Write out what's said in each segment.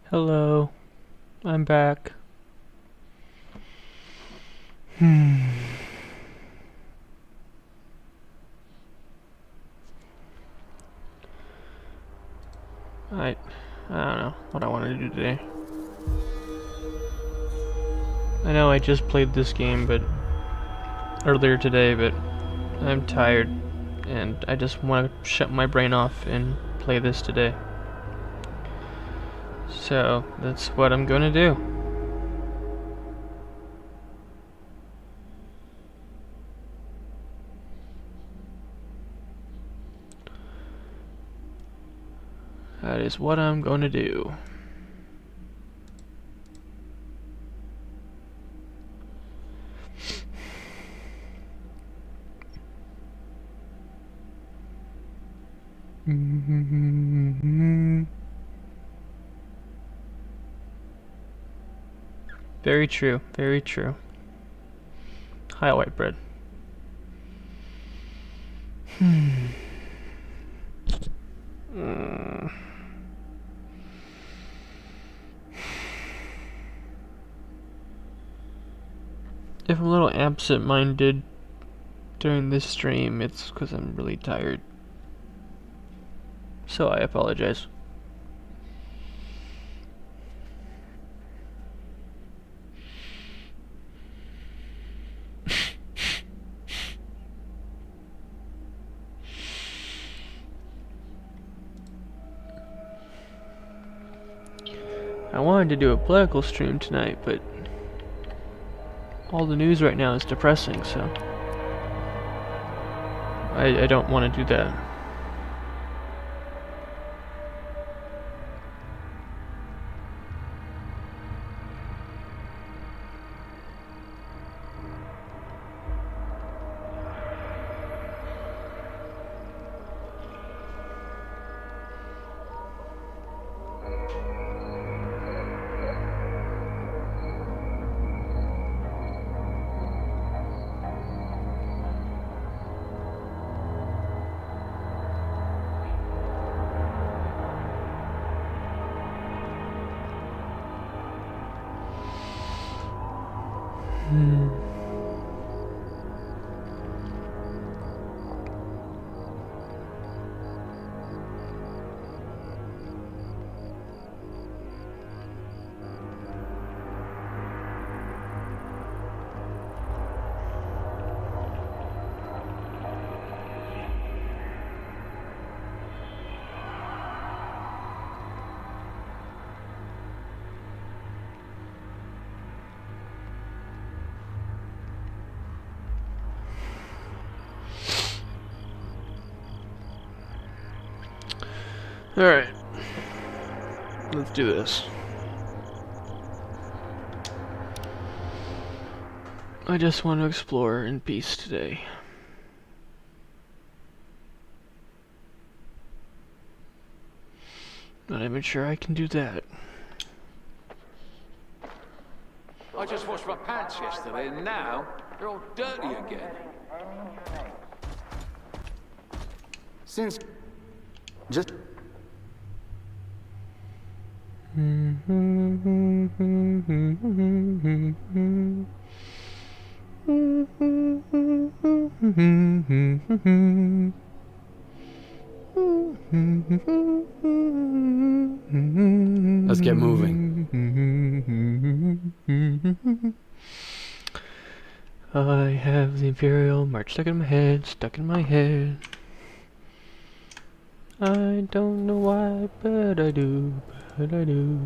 Hello, I'm back. Hmm. I don't know what I want to do today. I know I just played this game, but earlier today, but I'm tired, and I just want to shut my brain off and play this today. So that's what I'm gonna do. That is what I'm gonna do. Very true, very true. Hi, white bread. If I'm a little absent-minded during this stream, it's because I'm really tired. So I apologize. I wanted to do a political stream tonight, but all the news right now is depressing, so I don't want to do that. Alright. Let's do this. I just want to explore in peace today. Not even sure I can do that. I just washed my pants yesterday and now they're all dirty again. Since... just... Let's get moving. I have the Imperial March stuck in my head, stuck in my head. I don't know why, but I do, but I do.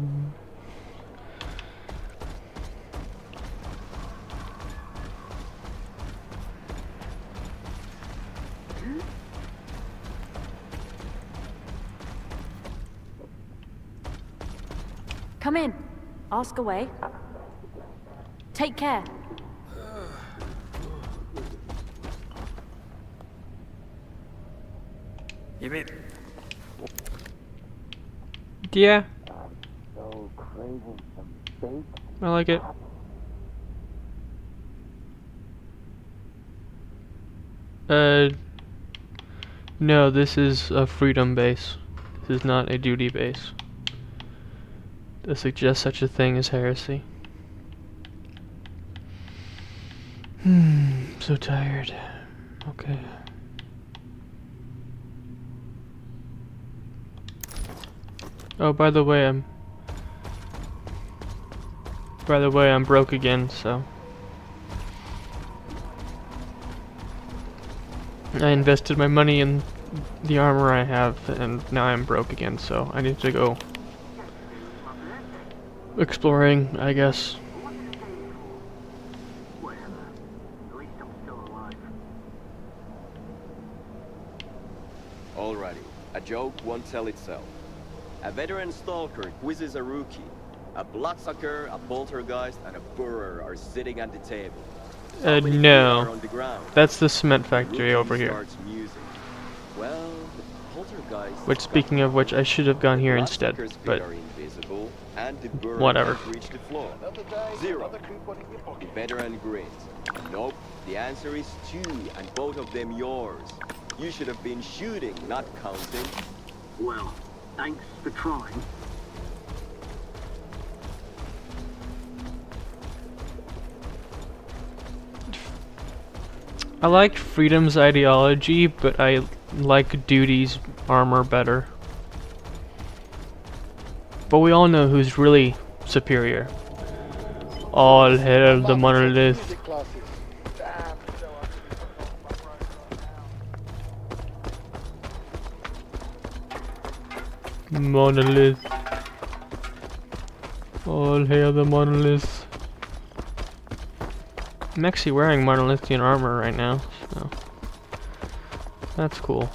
Come in. Ask away. Take care. You mean... Yeah, So craving some steak. I like it. No, this is a freedom base. This is not a duty base. to suggest such a thing as heresy. So tired. Okay. Oh, by the way, I'm broke again, so I invested my money in the armor I have, and now I'm broke again, so I need to go exploring, I guess. Alrighty, a joke won't tell itself. A veteran stalker quizzes a rookie. A bloodsucker, a poltergeist, and a burrer are sitting at the table. How many people are No. on the ground? That's the cement The factory rookie over here. starts musing. Well, the poltergeist Which, speaking of which, I should have gone here instead, but are invisible, and the burrer whatever. can't reach the floor. Zero. The veteran grins. Nope, the answer is 2, and both of them yours. You should have been shooting, not counting. Well, thanks for trying. I like Freedom's ideology, but I like Duty's armor better. But we all know who's really superior. All hail the monolith. Monolith. All hail the monolith. I'm actually wearing monolithian armor right now, so that's cool.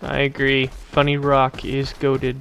I agree. Funny Rock is goated.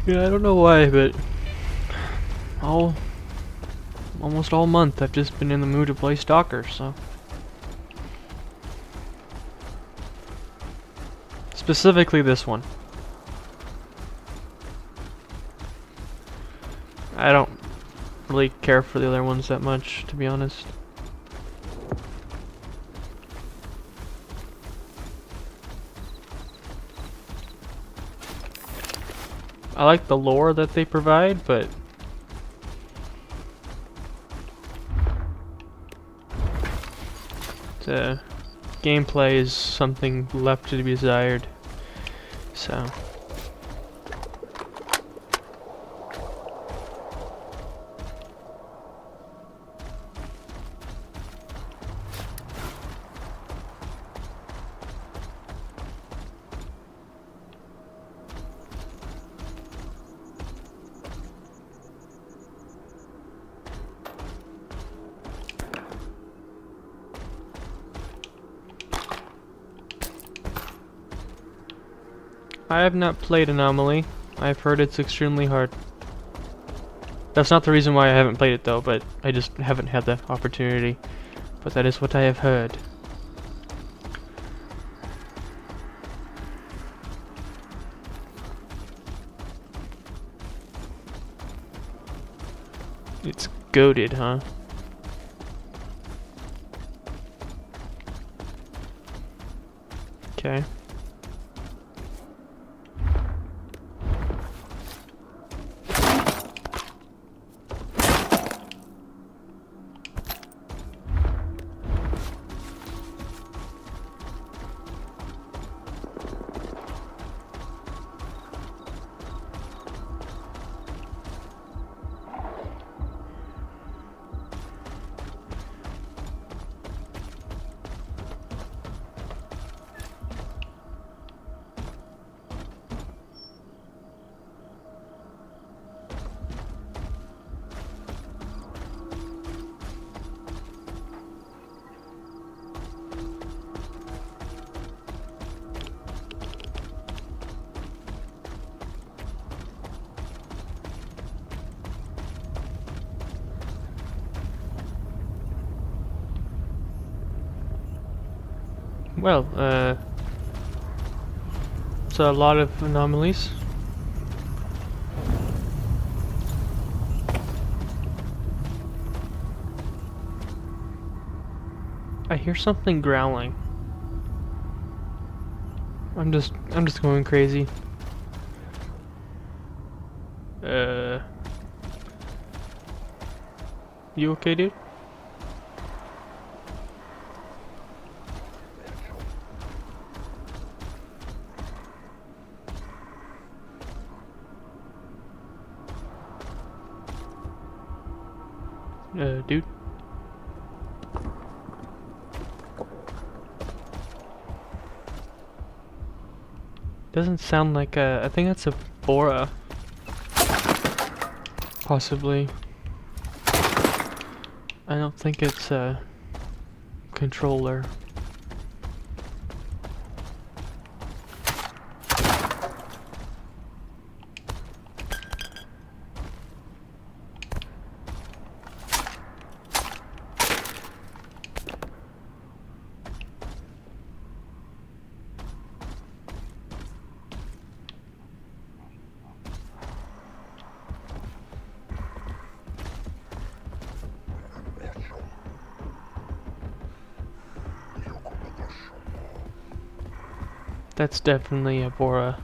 Yeah, I don't know why, but almost all month I've just been in the mood to play Stalker, so. Specifically this one. I don't really care for the other ones that much, to be honest. I like the lore that they provide, but the gameplay is something left to be desired. So I have not played Anomaly. I've heard it's extremely hard. That's not the reason why I haven't played it though, but I just haven't had the opportunity. But that is what I have heard. It's goated, huh? Okay. Well, it's a lot of anomalies. I hear something growling. I'm just going crazy. You okay, dude? Dude? Doesn't sound like a... I think that's a Bora. Possibly. I don't think it's a controller. That's definitely a Bora.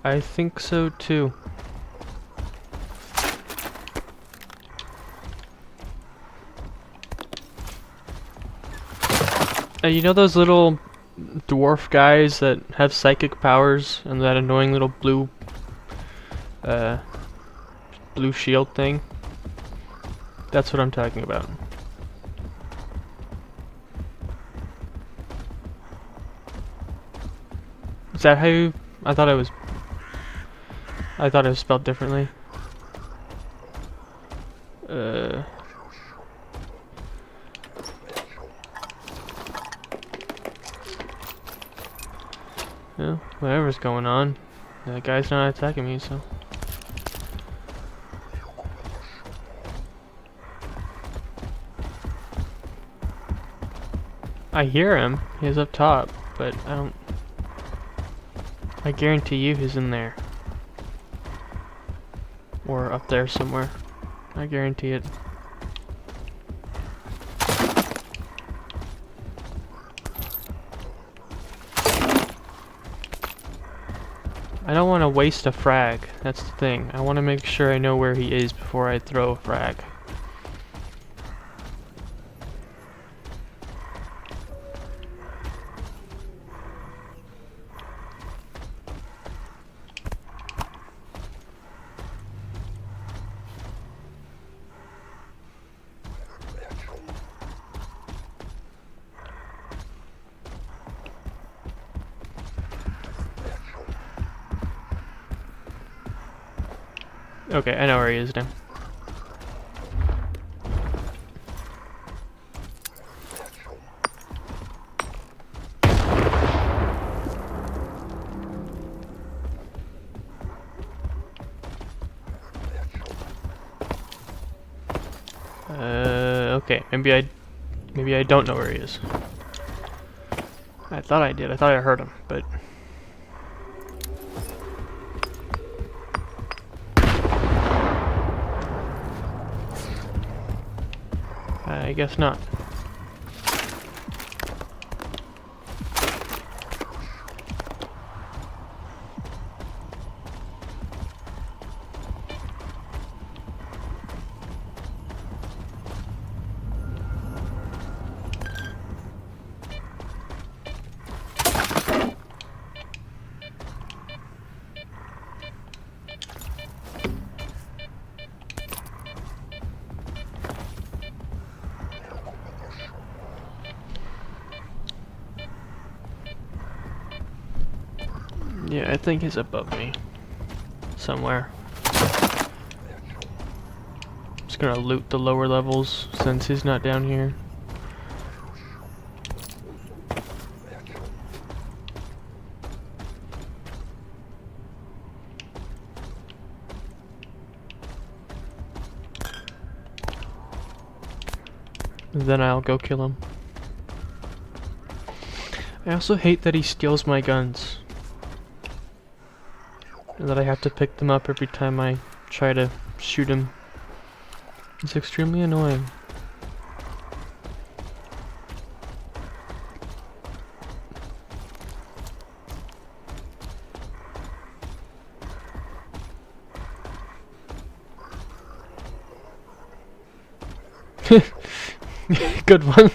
I think so too. You know those little dwarf guys that have psychic powers and that annoying little blue shield thing? That's what I'm talking about. Is that how you... I thought it was spelled differently. Yeah, whatever's going on. That guy's not attacking me, so... I hear him. He's up top, but I don't... I guarantee you he's in there. Or up there somewhere. I guarantee it. I don't want to waste a frag. That's the thing. I want to make sure I know where he is before I throw a frag. Okay, I know where he is now. Okay, maybe I don't know where he is. I thought I did. I thought I heard him, but I guess not. Yeah, I think he's above me. Somewhere. Just gonna loot the lower levels since he's not down here. And then I'll go kill him. I also hate that he steals my guns. And that I have to pick them up every time I try to shoot him. It's extremely annoying. Good one.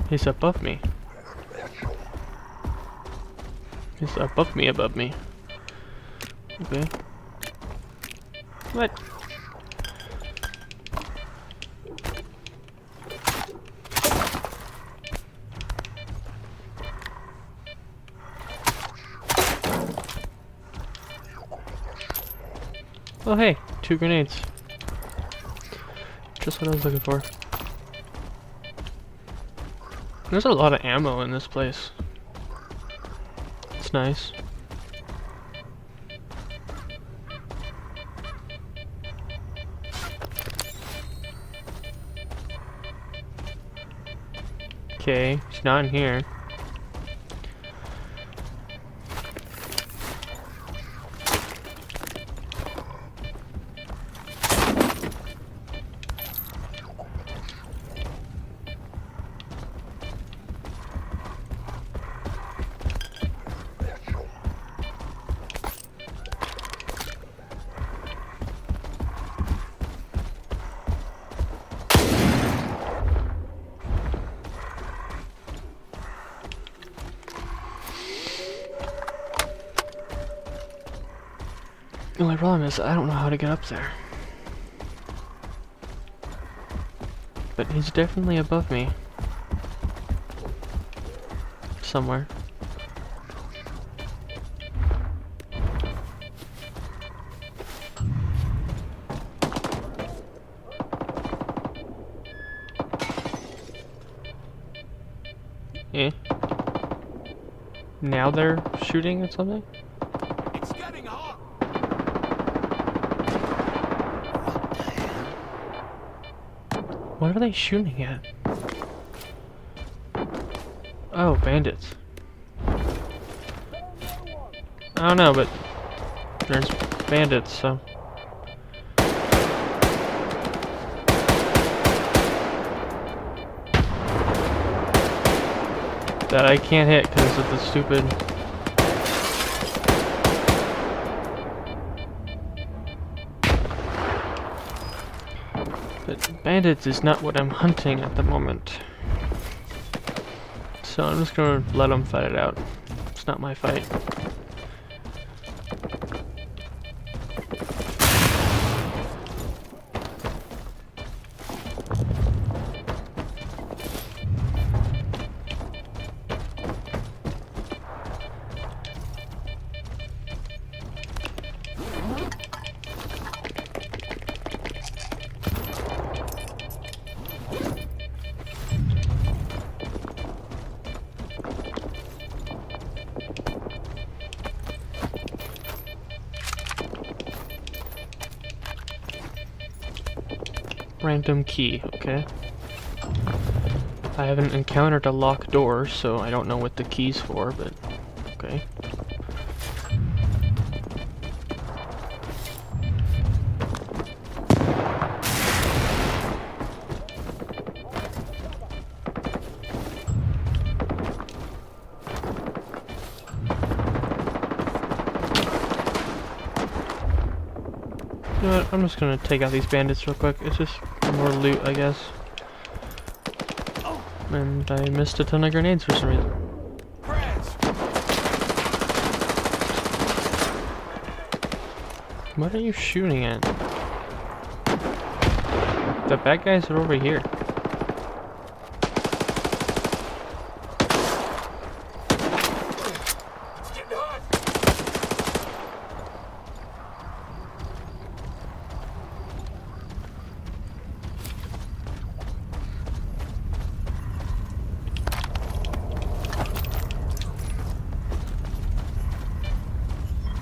He's above me. He's above me, above me. Okay. What? Oh hey, 2 grenades. Just what I was looking for. There's a lot of ammo in this place. It's nice. Okay, it's not in here. The only problem is I don't know how to get up there. But he's definitely above me. Somewhere. Eh? Now they're shooting at something? It's getting hot. What are they shooting at? Oh, bandits. I don't know, but there's bandits, so. That I can't hit because of the stupid. But bandits is not what I'm hunting at the moment. So I'm just gonna let them fight it out. It's not my fight. Random key, okay. I haven't encountered a locked door, so I don't know what the key's for, but okay. You know what, I'm just gonna take out these bandits real quick. It's just more loot, I guess. And I missed a ton of grenades for some reason. What are you shooting at? The bad guys are over here.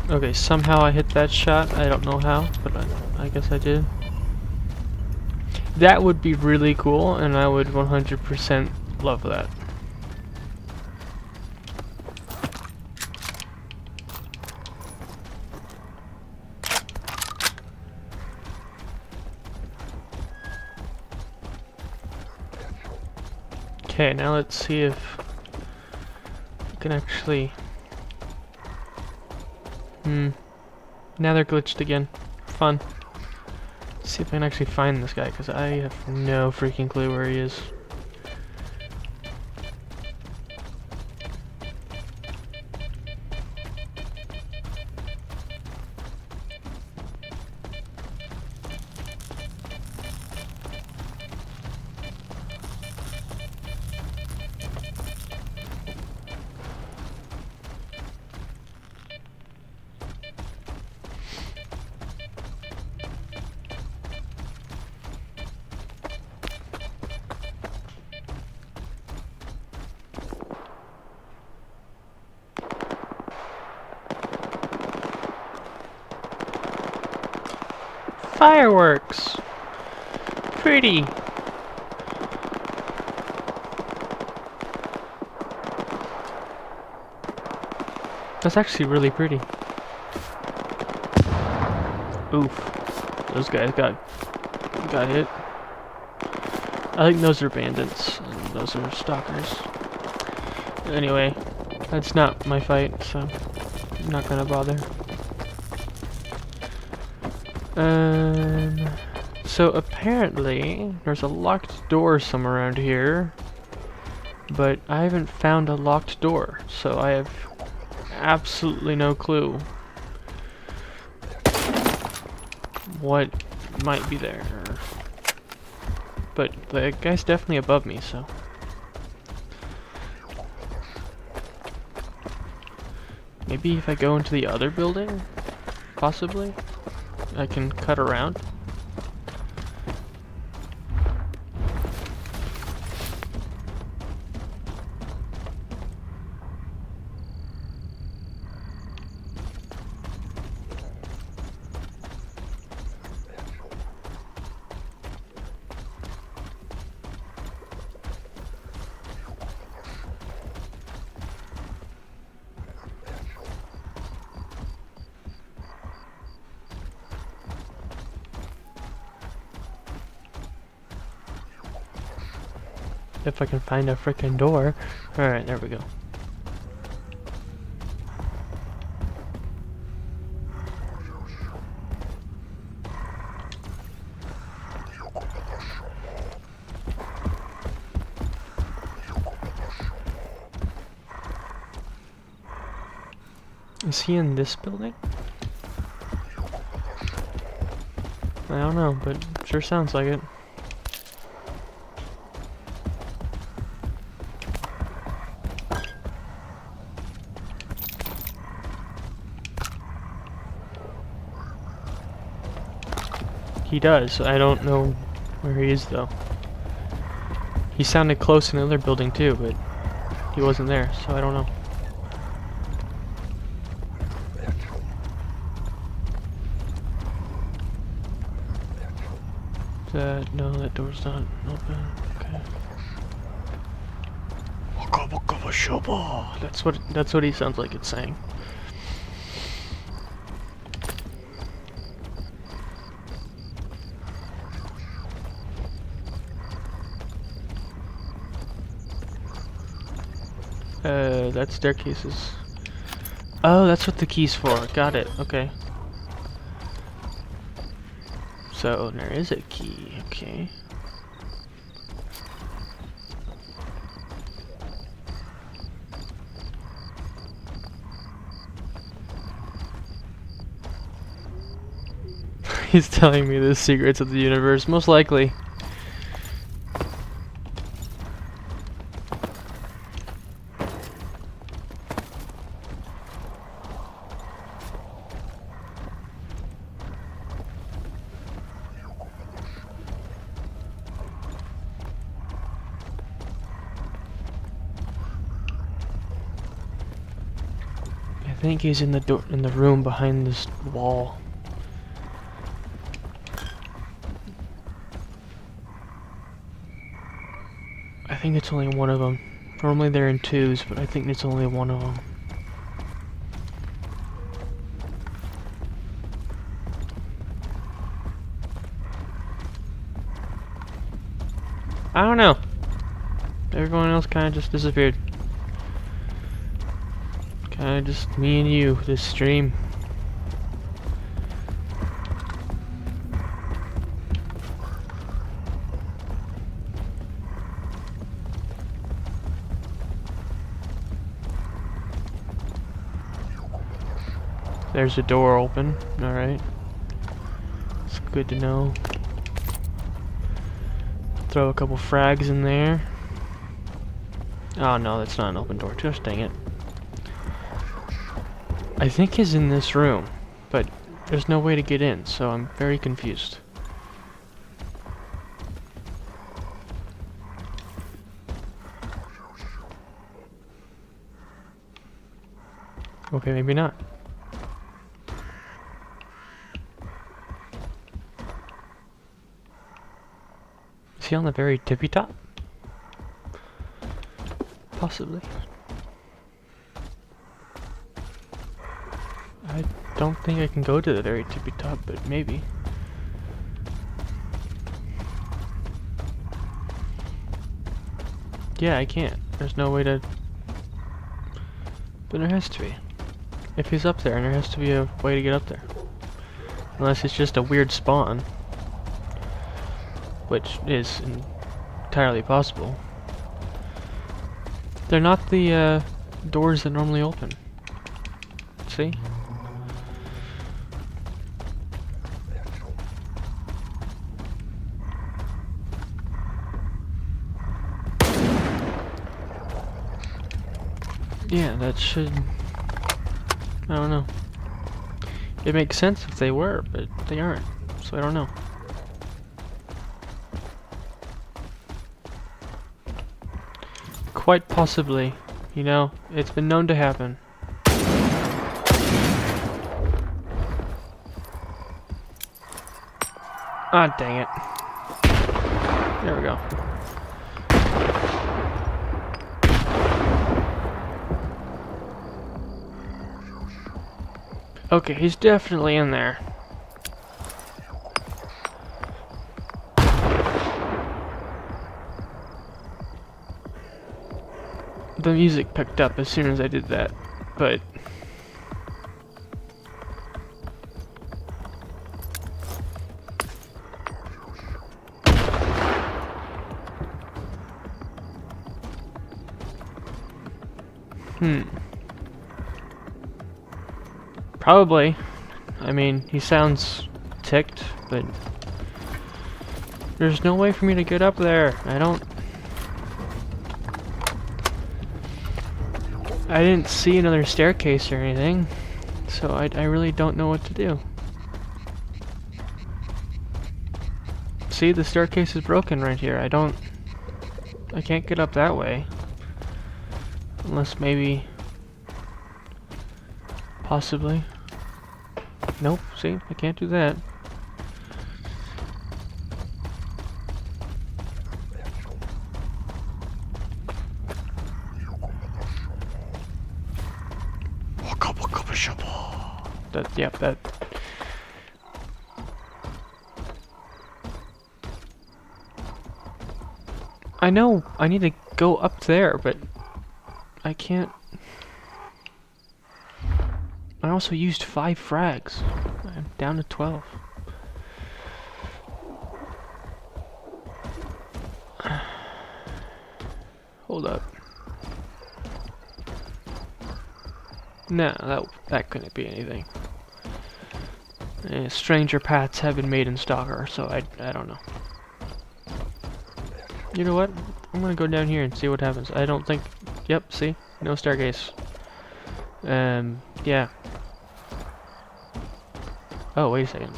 Okay, somehow I hit that shot. I don't know how, but I guess I did. That would be really cool, and I would 100% love that. Okay, now let's see if we can actually... Now they're glitched again. Fun. Let's see if I can actually find this guy, because I have no freaking clue where he is. Fireworks! Pretty! That's actually really pretty. Oof. Those guys got hit. I think those are bandits, and those are stalkers. Anyway, that's not my fight, so I'm not gonna bother. So apparently there's a locked door somewhere around here, but I haven't found a locked door, so I have absolutely no clue what might be there. But the guy's definitely above me, so maybe if I go into the other building, possibly I can cut around. If I can find a frickin' door. Alright, there we go. Is he in this building? I don't know, but sure sounds like it. He does. I don't know where he is though. He sounded close in the other building too, but he wasn't there, so I don't know. No, that door's not open. Okay. That's what he sounds like it's saying. That staircase is... Oh, that's what the key's for. Got it. Okay. So, there is a key. Okay. He's telling me the secrets of the universe, most likely. I think he's in the room behind this wall. I think it's only one of them. Normally they're in twos, but I think it's only one of them. I don't know. Everyone else kind of just disappeared. Kind of just me and you, this stream. There's a door open. Alright. It's good to know. Throw a couple frags in there. Oh no, that's not an open door. Just dang it. I think he's in this room, but there's no way to get in, so I'm very confused. Okay, maybe not. Is he on the very tippy top? Possibly. I don't think I can go to the very tippy top, but maybe. Yeah, I can't. There's no way to... But there has to be. If he's up there, and there has to be a way to get up there. Unless it's just a weird spawn. Which is entirely possible. They're not the doors that normally open. See? Yeah, that should... I don't know. It makes sense if they were, but they aren't. So I don't know. Quite possibly. You know, it's been known to happen. Ah, dang it. There we go. Okay, he's definitely in there. The music picked up as soon as I did that, but... Probably. I mean, he sounds ticked, but... There's no way for me to get up there. I didn't see another staircase or anything, so I really don't know what to do. See, the staircase is broken right here. I can't get up that way. Unless maybe... Possibly. Nope, see, I can't do that. Non-negotiable. Yep, that. I know I need to go up there, but I can't. I also used 5 frags. I'm down to 12. Hold up. No, that couldn't be anything. Stranger paths have been made in Stalker, so I don't know. You know what? I'm gonna go down here and see what happens. I don't think. Yep. See, no staircase. Yeah. Oh, wait a second.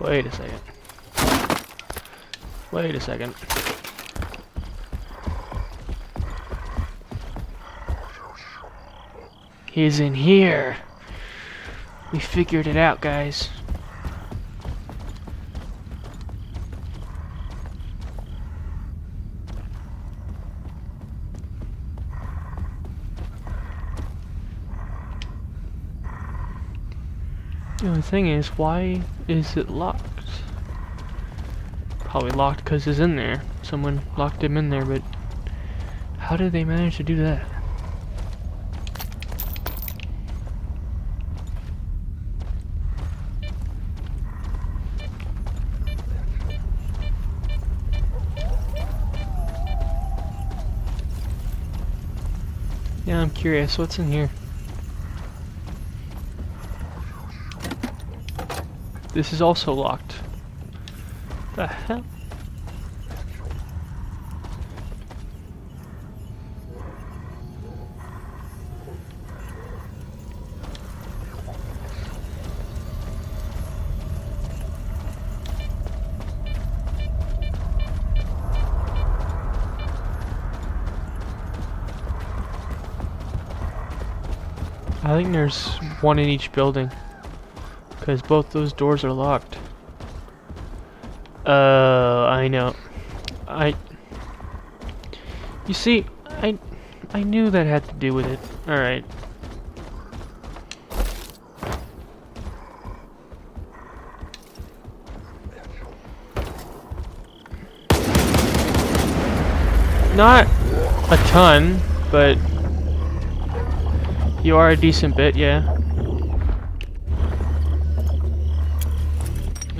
Wait a second. Wait a second. He's in here. We figured it out, guys. The only thing is, why is it locked? Probably locked because he's in there. Someone locked him in there, but how did they manage to do that? Yeah, I'm curious. What's in here? This is also locked. The hell? I think there's one in each building. Because both those doors are locked. I know. You see, I knew that had to do with it. Alright. Not a ton, but you are a decent bit, yeah.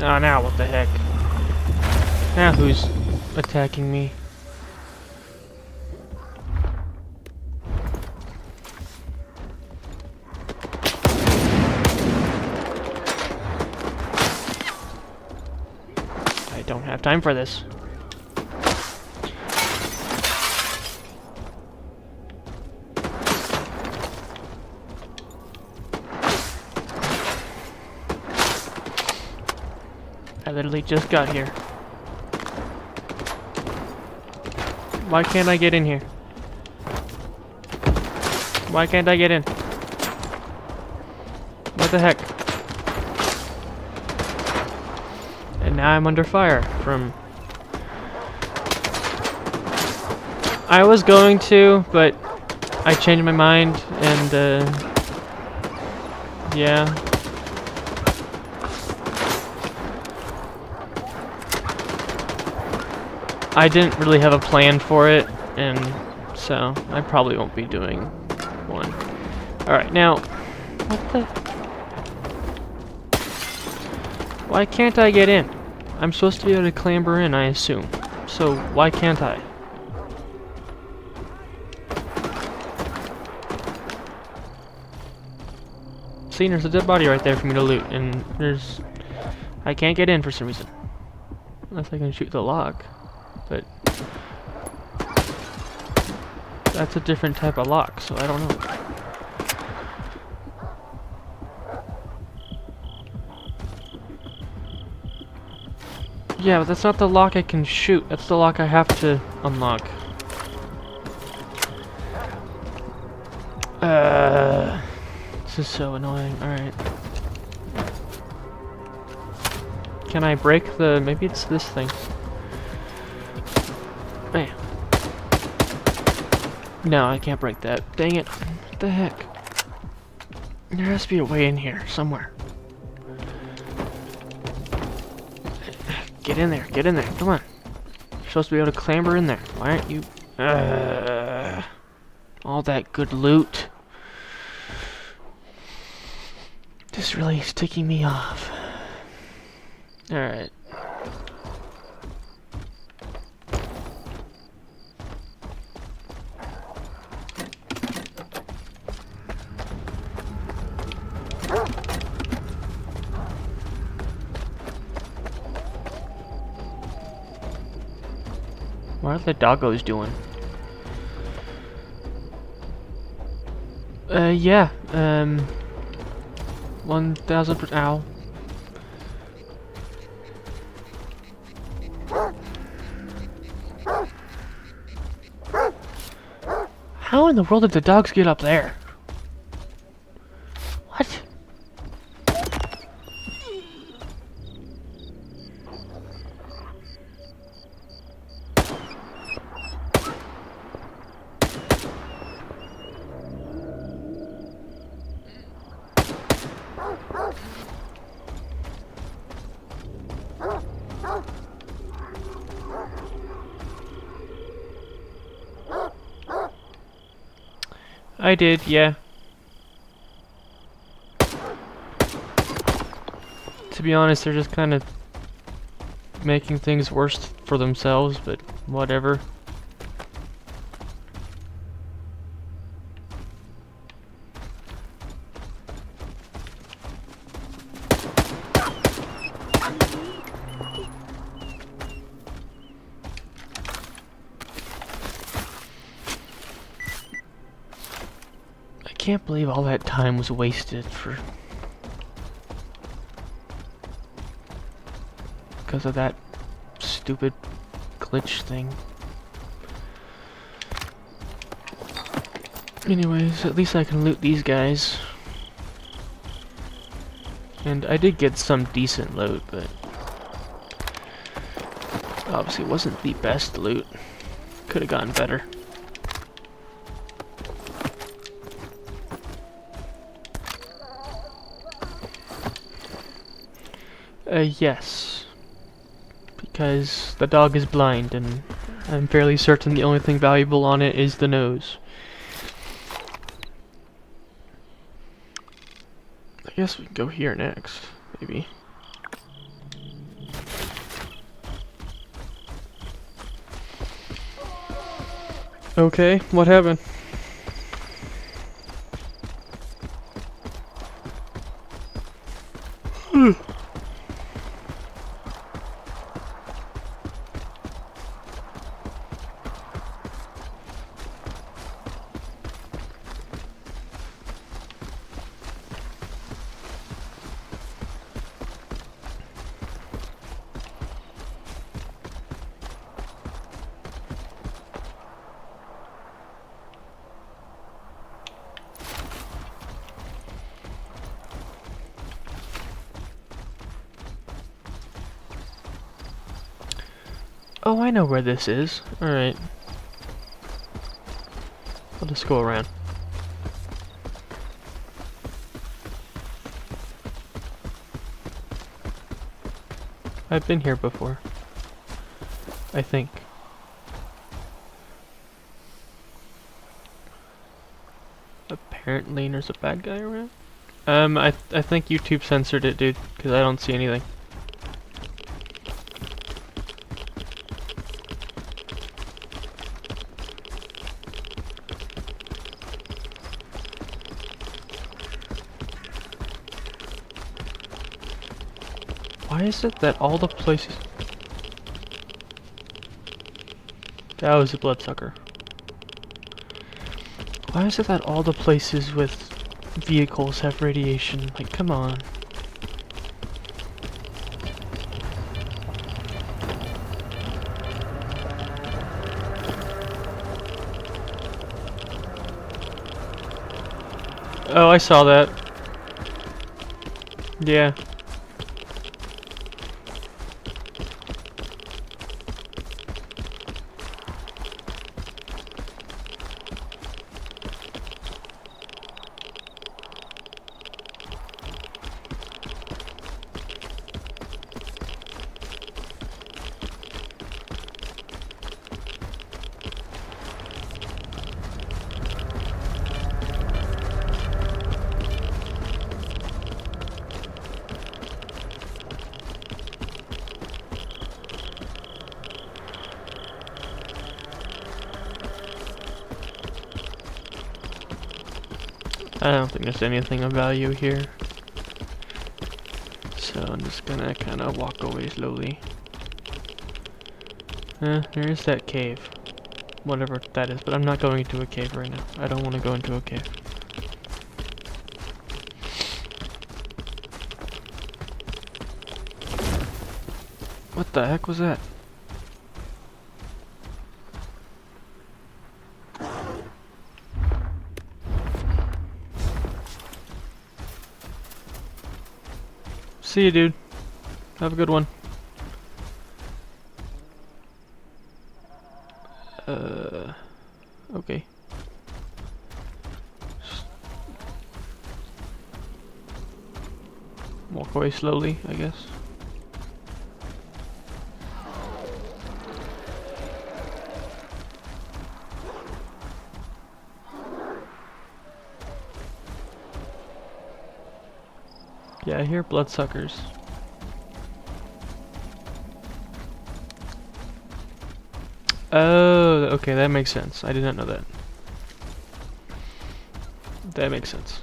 Oh, now what the heck? Now who's attacking me? I don't have time for this. I literally just got here. Why can't I get in here? Why can't I get in? What the heck? And now I'm under fire from... I was going to, but I changed my mind and yeah. I didn't really have a plan for it, and so I probably won't be doing one. Alright, now, what the... Why can't I get in? I'm supposed to be able to clamber in, I assume. So, why can't I? See, there's a dead body right there for me to loot, and there's... I can't get in for some reason. Unless I can shoot the lock. But that's a different type of lock, so I don't know. Yeah, but that's not the lock I can shoot. That's the lock I have to unlock. This is so annoying. Alright. Can I break the... Maybe it's this thing. Bam. No, I can't break that. Dang it. What the heck? There has to be a way in here, somewhere. Get in there, come on. You're supposed to be able to clamber in there. Why aren't you? All that good loot. This really is ticking me off. Alright. What are the doggos doing? Yeah, 1,000%. Ow. How in the world did the dogs get up there? What? I did, yeah. To be honest, they're just kind of making things worse for themselves, but whatever. I can't believe all that time was wasted for... because of that stupid glitch thing. Anyways, at least I can loot these guys. And I did get some decent loot, but... obviously it wasn't the best loot. Could have gotten better. Yes. Because the dog is blind, and I'm fairly certain the only thing valuable on it is the nose. I guess we can go here next, maybe. Okay, what happened? Oh, I know where this is. Alright. I'll just go around. I've been here before. I think. Apparently there's a bad guy around. I think YouTube censored it, dude, because I don't see anything. Why is it that all the places... That was a bloodsucker. Why is it that all the places with vehicles have radiation? Like, come on. Oh, I saw that. Yeah. I don't think there's anything of value here. So I'm just gonna kind of walk away slowly. There is that cave. Whatever that is, but I'm not going into a cave right now. I don't want to go into a cave. What the heck was that? See you, dude. Have a good one. Okay. Walk away slowly, I guess. Yeah, I hear bloodsuckers. Oh, okay, that makes sense. I did not know that. That makes sense.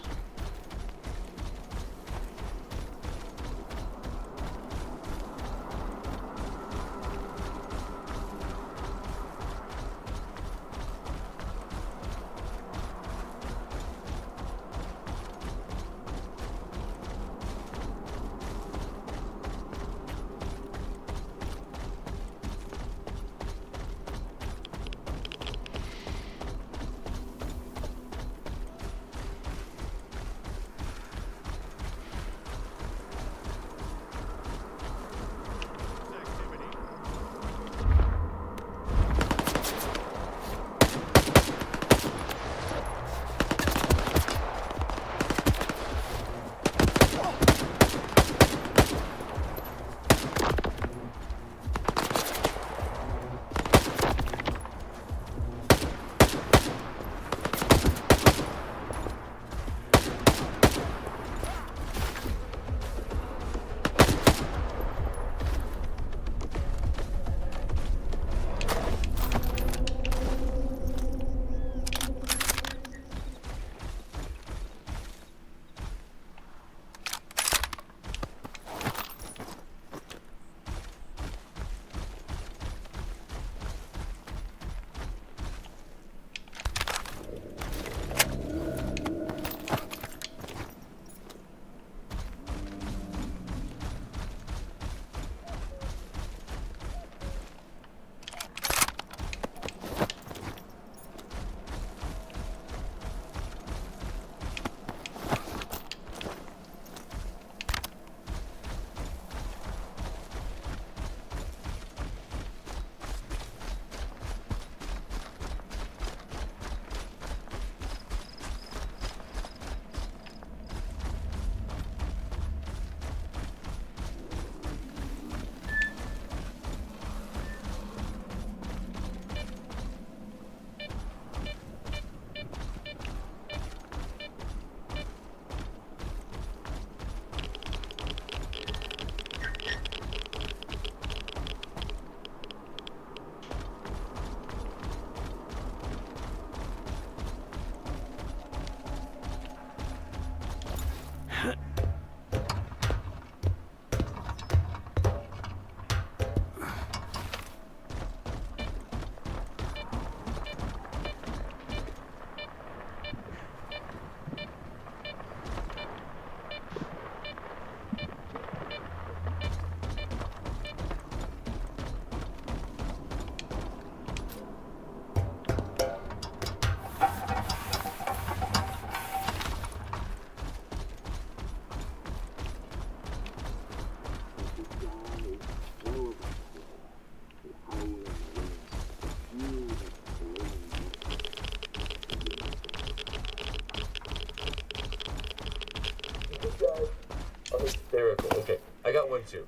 Hysterical. Okay, I got one too.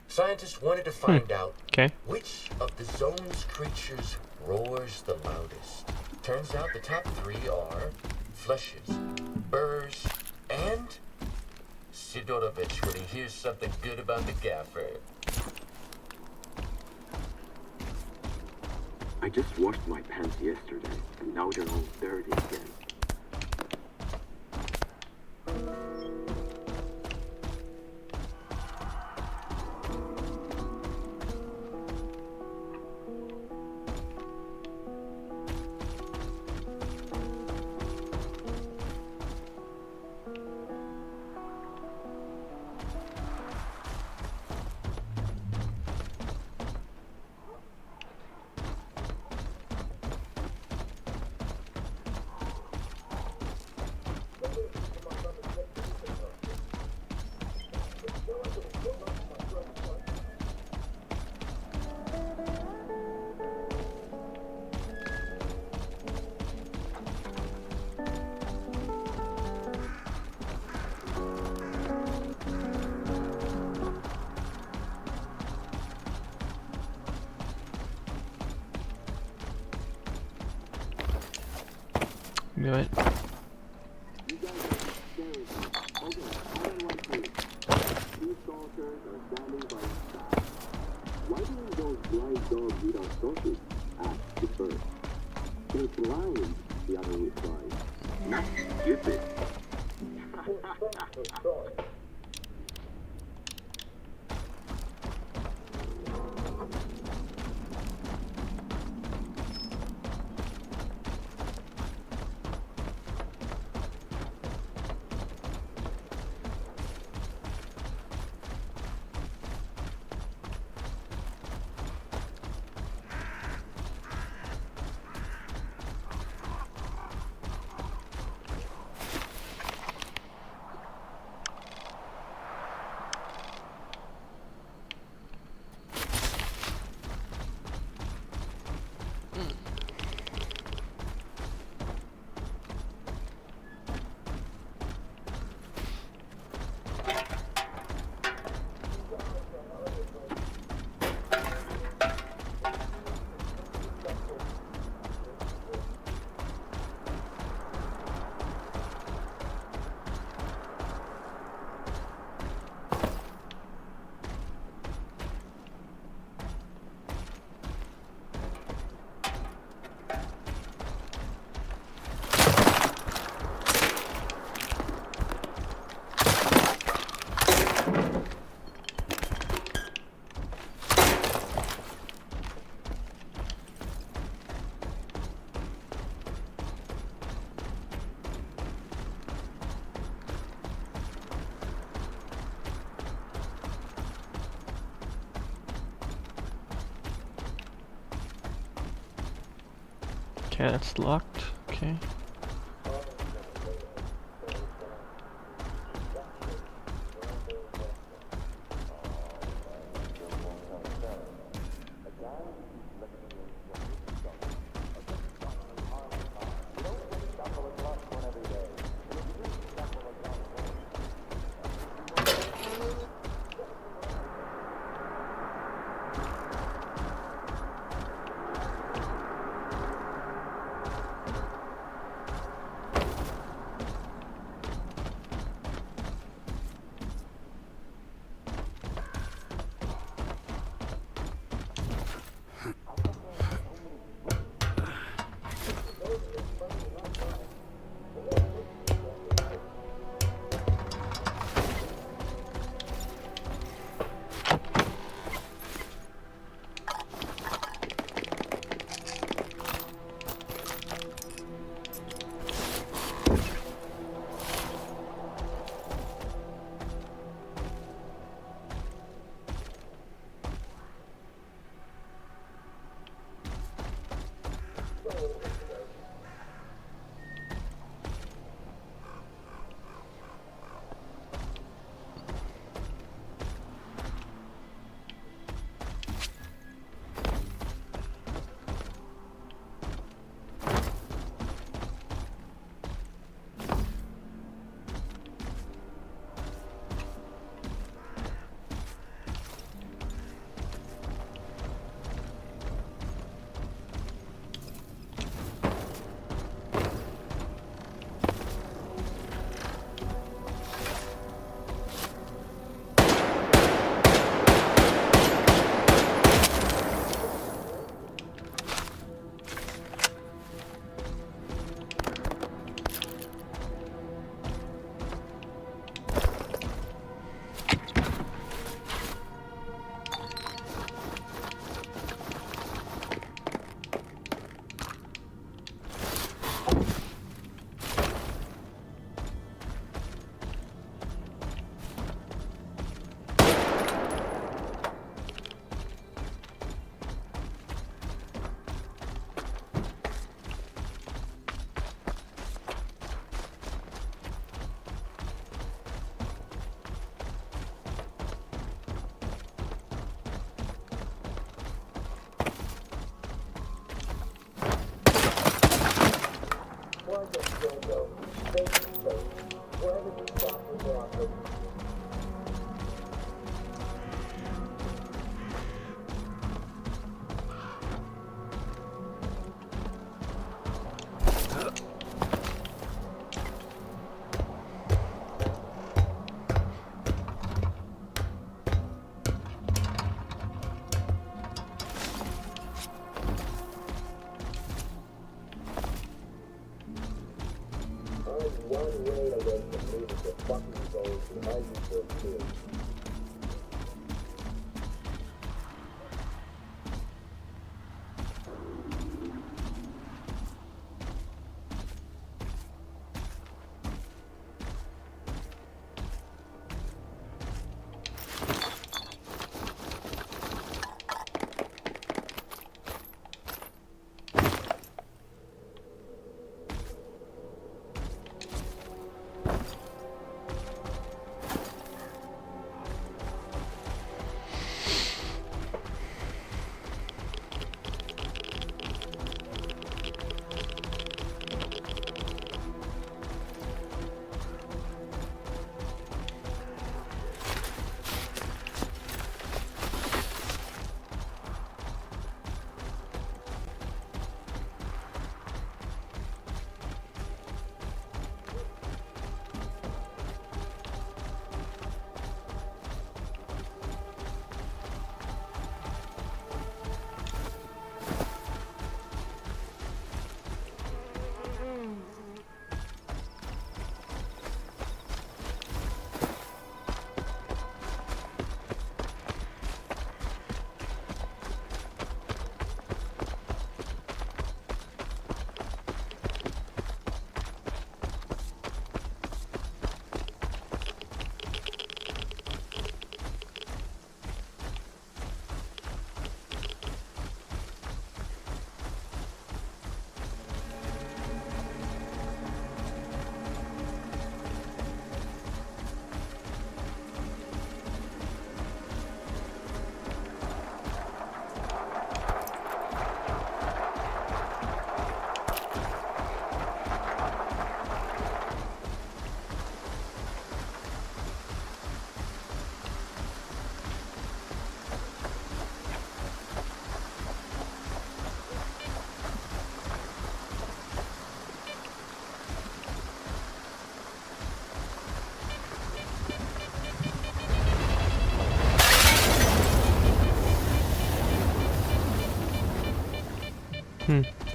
Scientists wanted to find out which of the zone's creatures roars the loudest. Turns out the top three are fleshes, burrs, and Sidorovich when he hears something good about the gaffer. I just washed my pants yesterday, and now they're all dirty again. Knew it. You guys are scaring me. Okay, all in one piece. Two stalkers are standing by the side. Why didn't those blind dogs eat our sausage? Asked the first. They're blind, the other replied. Not stupid. Okay, that's locked. Okay.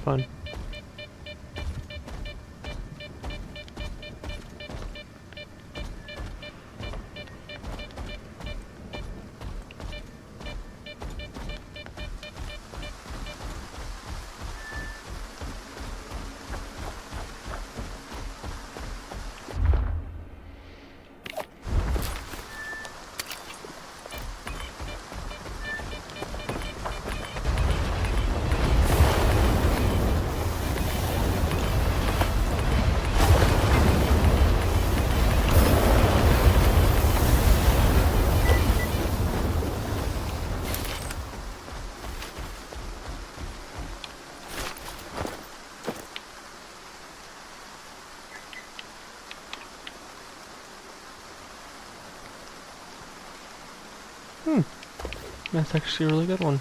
fun. That's actually a really good one.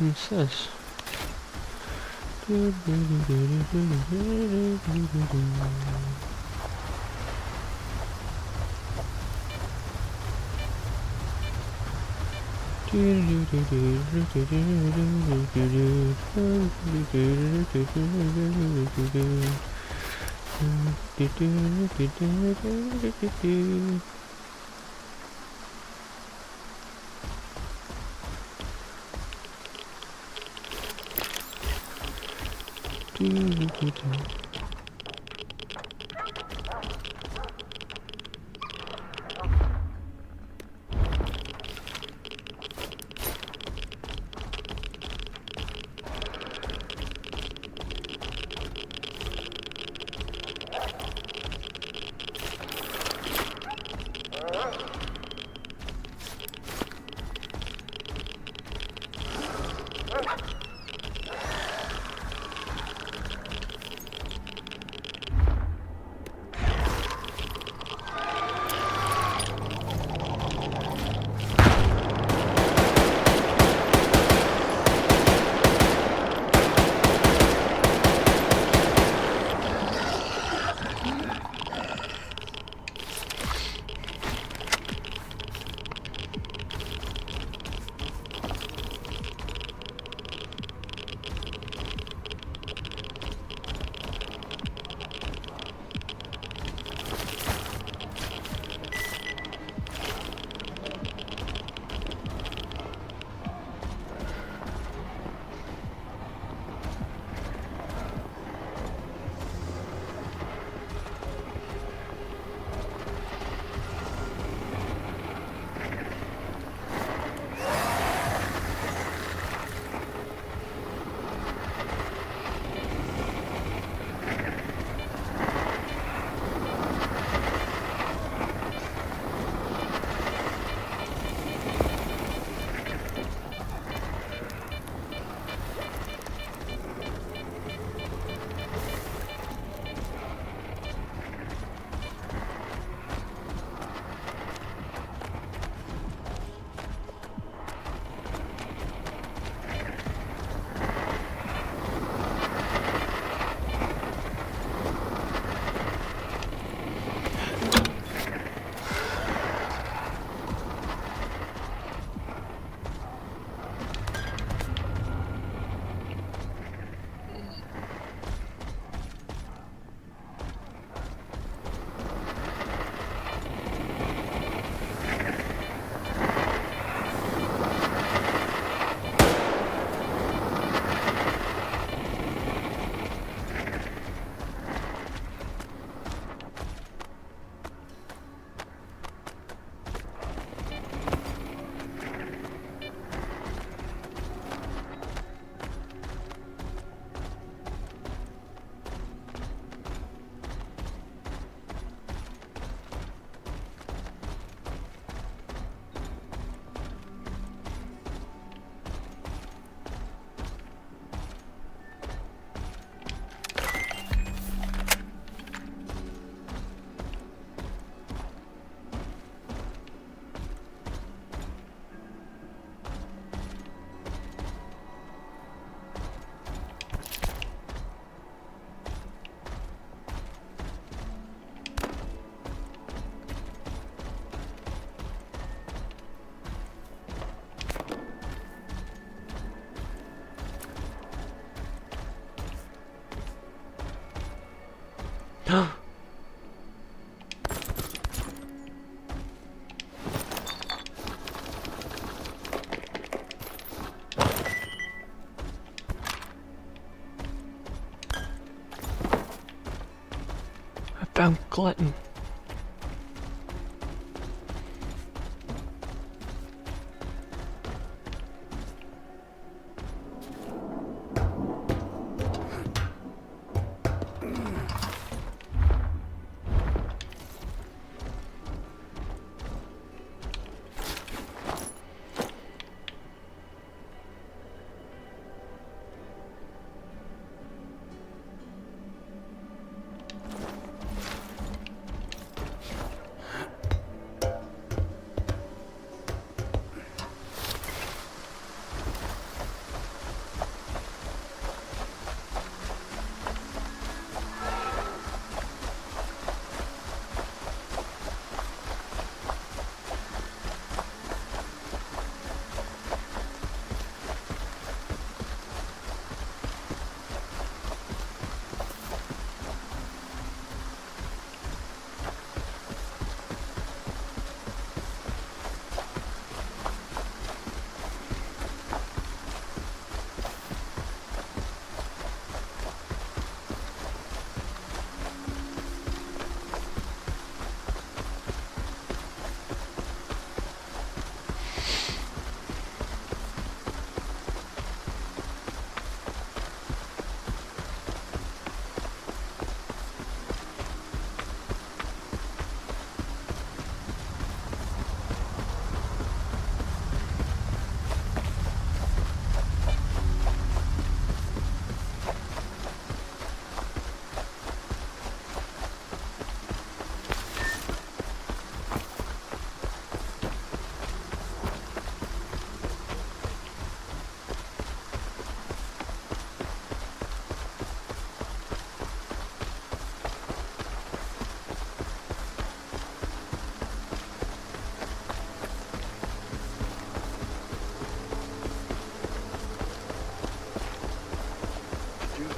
What's this? glutton.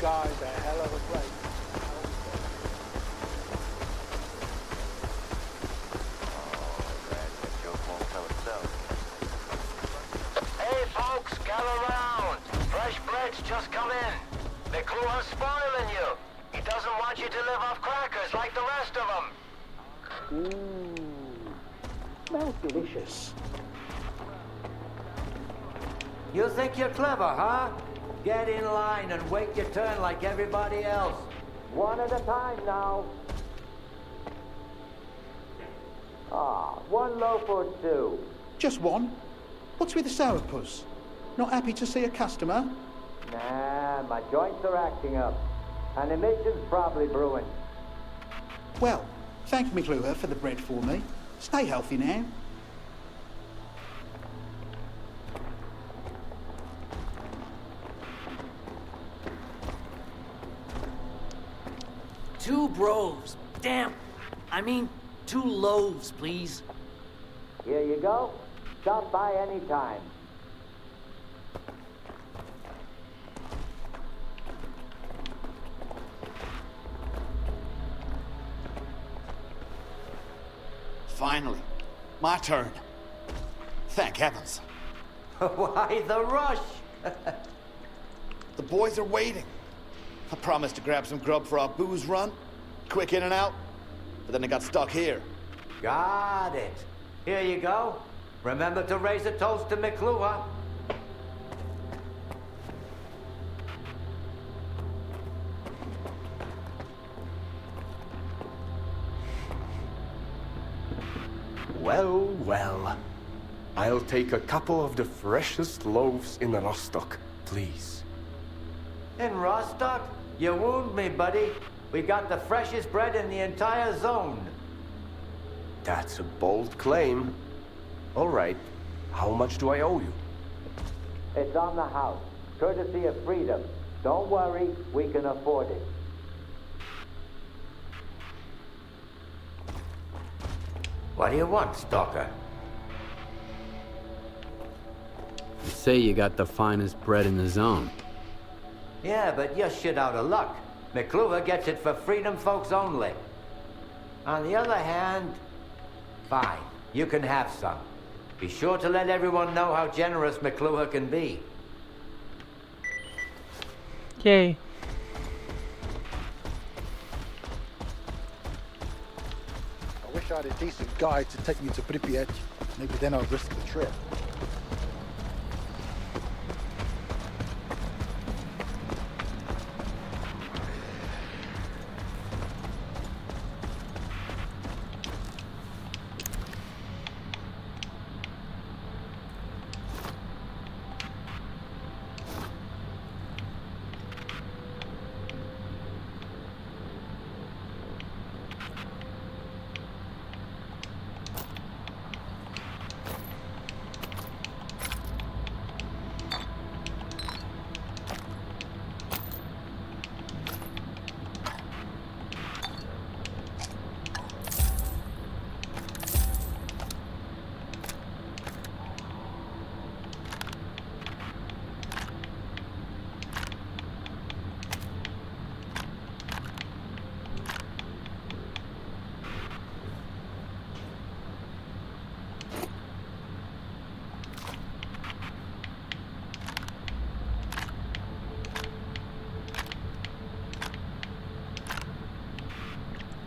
Guys, a hell of a place. Hey folks, gather round. Fresh bread's just come in. McLuhan's spoiling you. He doesn't want you to live off crackers like the rest of them. Smells delicious. You think you're clever, huh? Get in line and wait your turn like everybody else. One at a time now. One loaf or two. Just one? What's with the sourpuss? Not happy to see a customer? Nah, my joints are acting up. An emission's probably brewing. Well, thank McLuhan for the bread for me. Stay healthy now. Two bros. Damn. I mean, 2 loaves, please. Here you go. Stop by any time. Finally. My turn. Thank heavens. Why the rush? The boys are waiting. I promised to grab some grub for our booze run. Quick in and out. But then I got stuck here. Got it. Here you go. Remember to raise a toast to McLuhan. Well, well. I'll take a couple of the freshest loaves in Rostock, please. In Rostock? You wound me, buddy. We got the freshest bread in the entire zone. That's a bold claim. All right. How much do I owe you? It's on the house. Courtesy of freedom. Don't worry, we can afford it. What do you want, Stalker? You say you got the finest bread in the zone. Yeah, but you're shit out of luck. McLuhan gets it for freedom folks only. On the other hand, fine, you can have some. Be sure to let everyone know how generous McLuhan can be. Yay. out a decent guide to take me to Pripyat. Maybe then I'll risk the trip.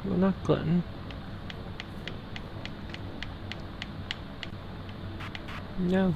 Well, not glutton. No.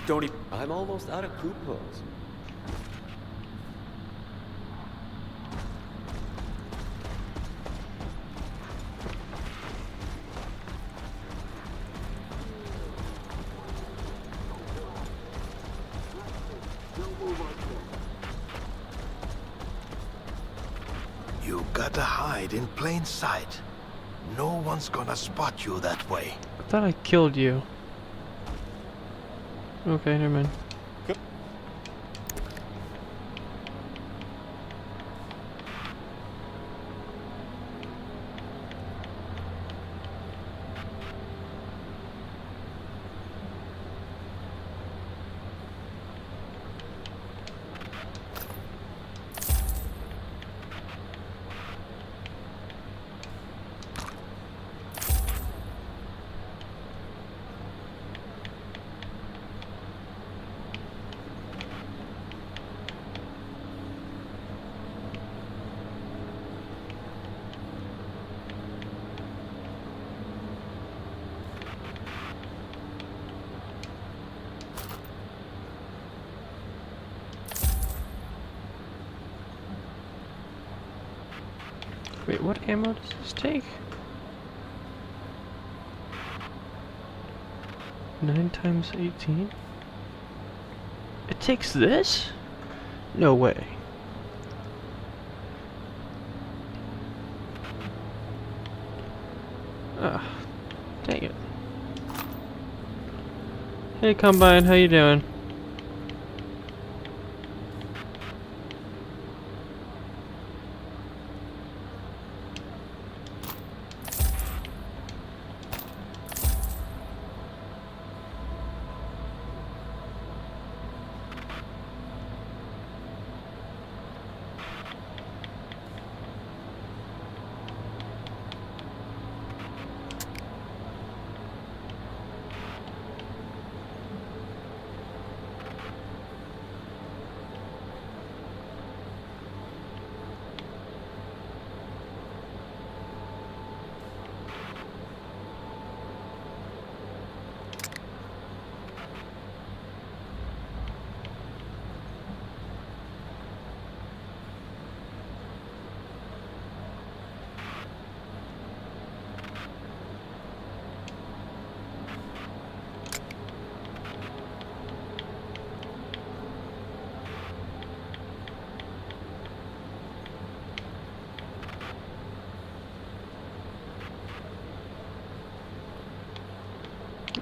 Don't even... I'm almost out of coupons. You gotta hide in plain sight. No one's gonna spot you that way. I thought I killed you. Okay, never mind. Wait, what ammo does this take? 9 times 18? It takes this? No way. Ah, dang it. Hey Combine, how you doing?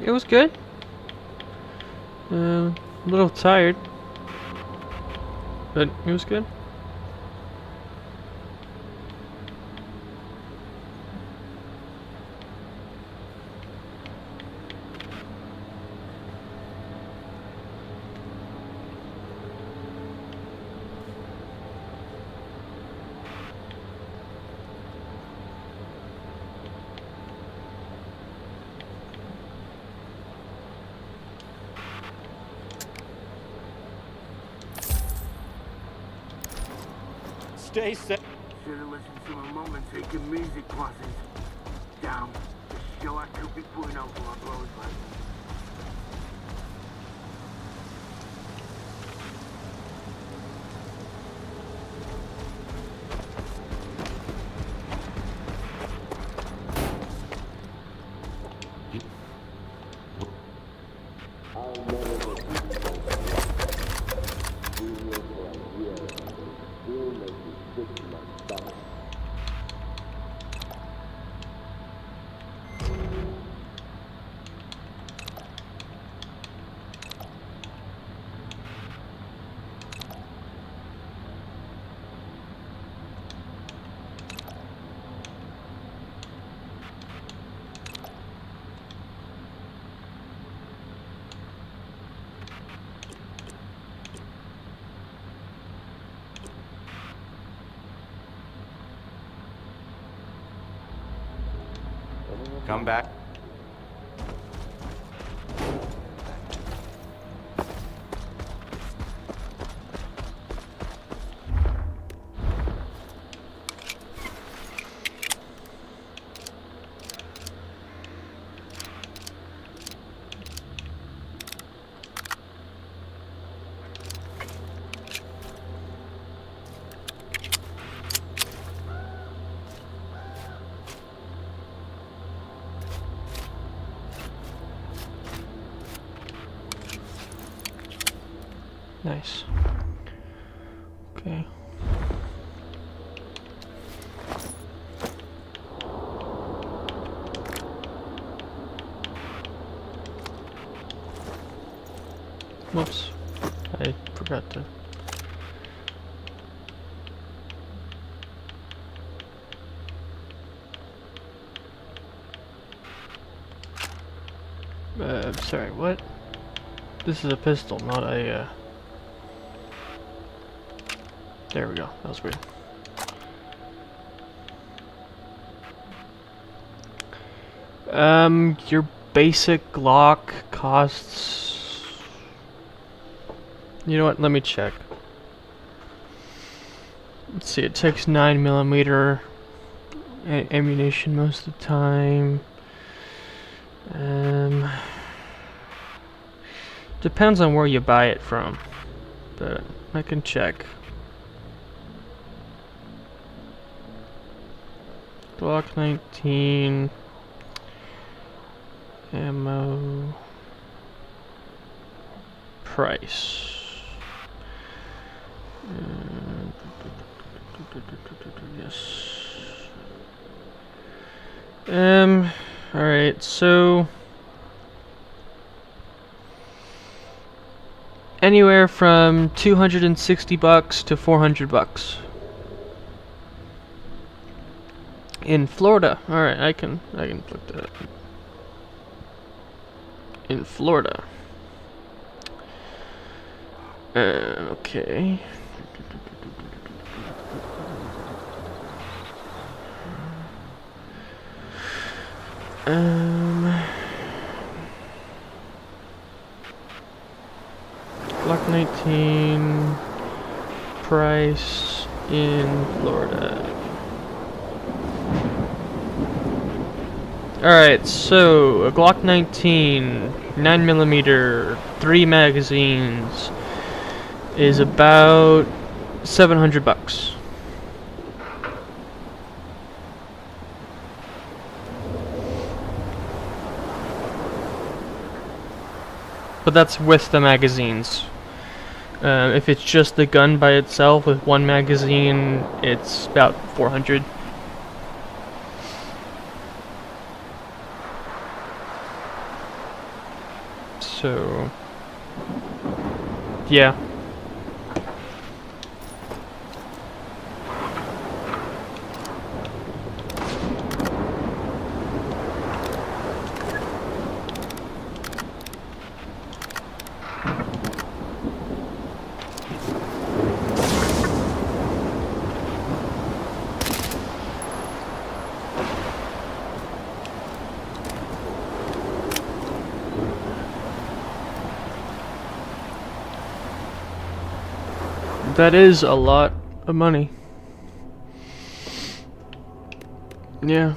It was good. A little tired, but it was good. Stay safe. Should have listened to my mom and taken music classes. Damn, the show I could be putting on for my blows like. Come back. Nice. Okay. Whoops. I forgot to. Sorry, what? This is a pistol, not a, There we go. That was weird. Your basic Glock costs... You know what? Let me check. Let's see. It takes 9mm ammunition most of the time. Depends on where you buy it from, but I can check. Glock 19 ammo price. Yes. Alright, so anywhere from $260 to $400 in Florida. All right, I can look that up. In Florida. Okay. Glock 19 price in Florida. Alright, so a Glock 19 9mm 3 magazines is about $700. But that's with the magazines. If it's just the gun by itself with one magazine, it's about $400. So, yeah. That is a lot of money. Yeah.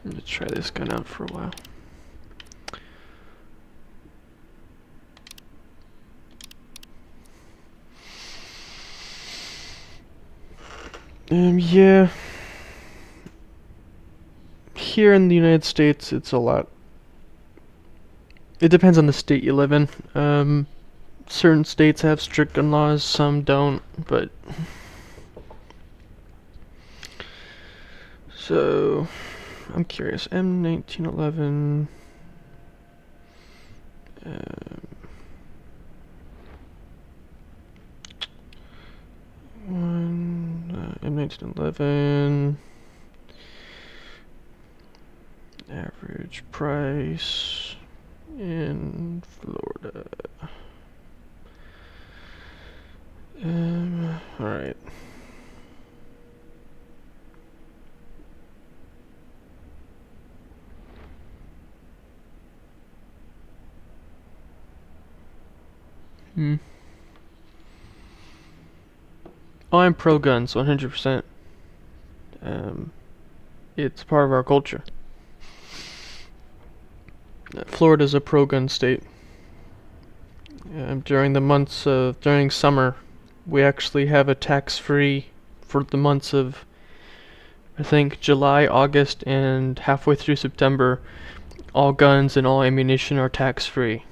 Let's try this gun out for a while. Yeah. Here in the United States, it's a lot. It depends on the state you live in. Certain states have strict gun laws, some don't, but... So, I'm curious. M1911... M1911... Average price in Florida. Alright. Oh, I'm pro guns, 100%. It's part of our culture. Florida's a pro-gun state. During summer, we actually have a tax-free for the months of, I think, July, August, and halfway through September. All guns and all ammunition are tax-free,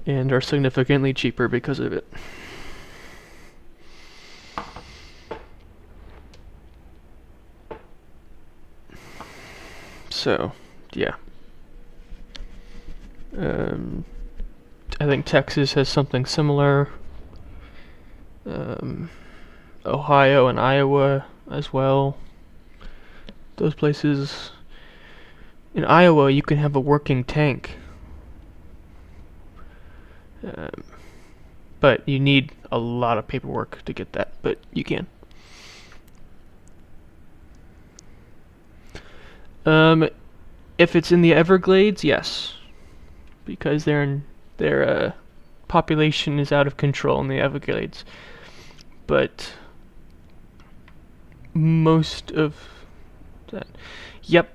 and are significantly cheaper because of it. So, yeah. I think Texas has something similar. Ohio and Iowa as well. Those places. In Iowa, you can have a working tank. But you need a lot of paperwork to get that, but you can. If it's in the Everglades, yes. Because their population is out of control in the Everglades. But most of that, yep.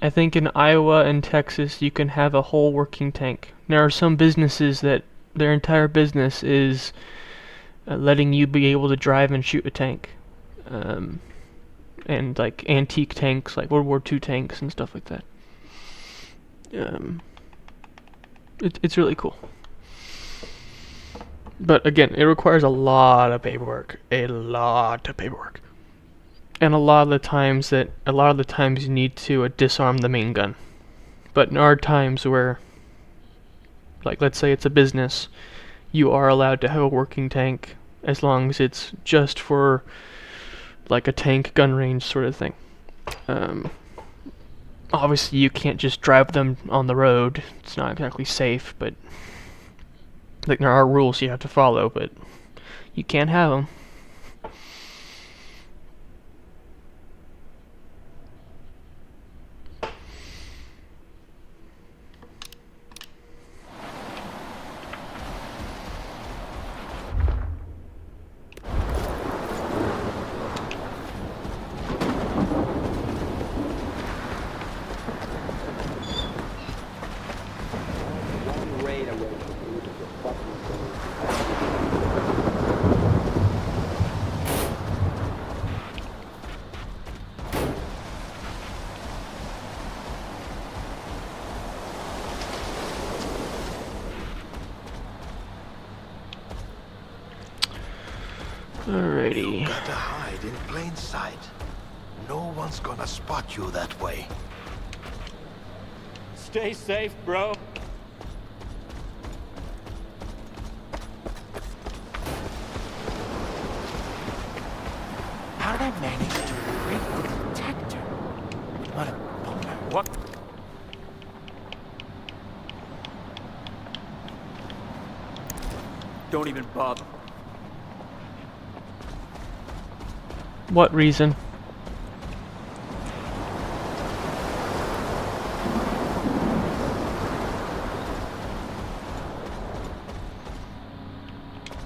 I think in Iowa and Texas you can have a whole working tank. There are some businesses that their entire business is letting you be able to drive and shoot a tank. And like antique tanks, like World War II tanks and stuff like that. It's really cool. But again, it requires a lot of paperwork. And a lot of the times you need to disarm the main gun. But there are times where, like let's say it's a business, you are allowed to have a working tank as long as it's just for like a tank gun range sort of thing. Obviously you can't just drive them on the road. It's not exactly safe, but like there are rules you have to follow, but you can't have them. Alrighty. You gotta hide in plain sight. No one's gonna spot you that way. Stay safe, bro. How did I manage to break the detector? What a bummer. What? Don't even bother. What reason?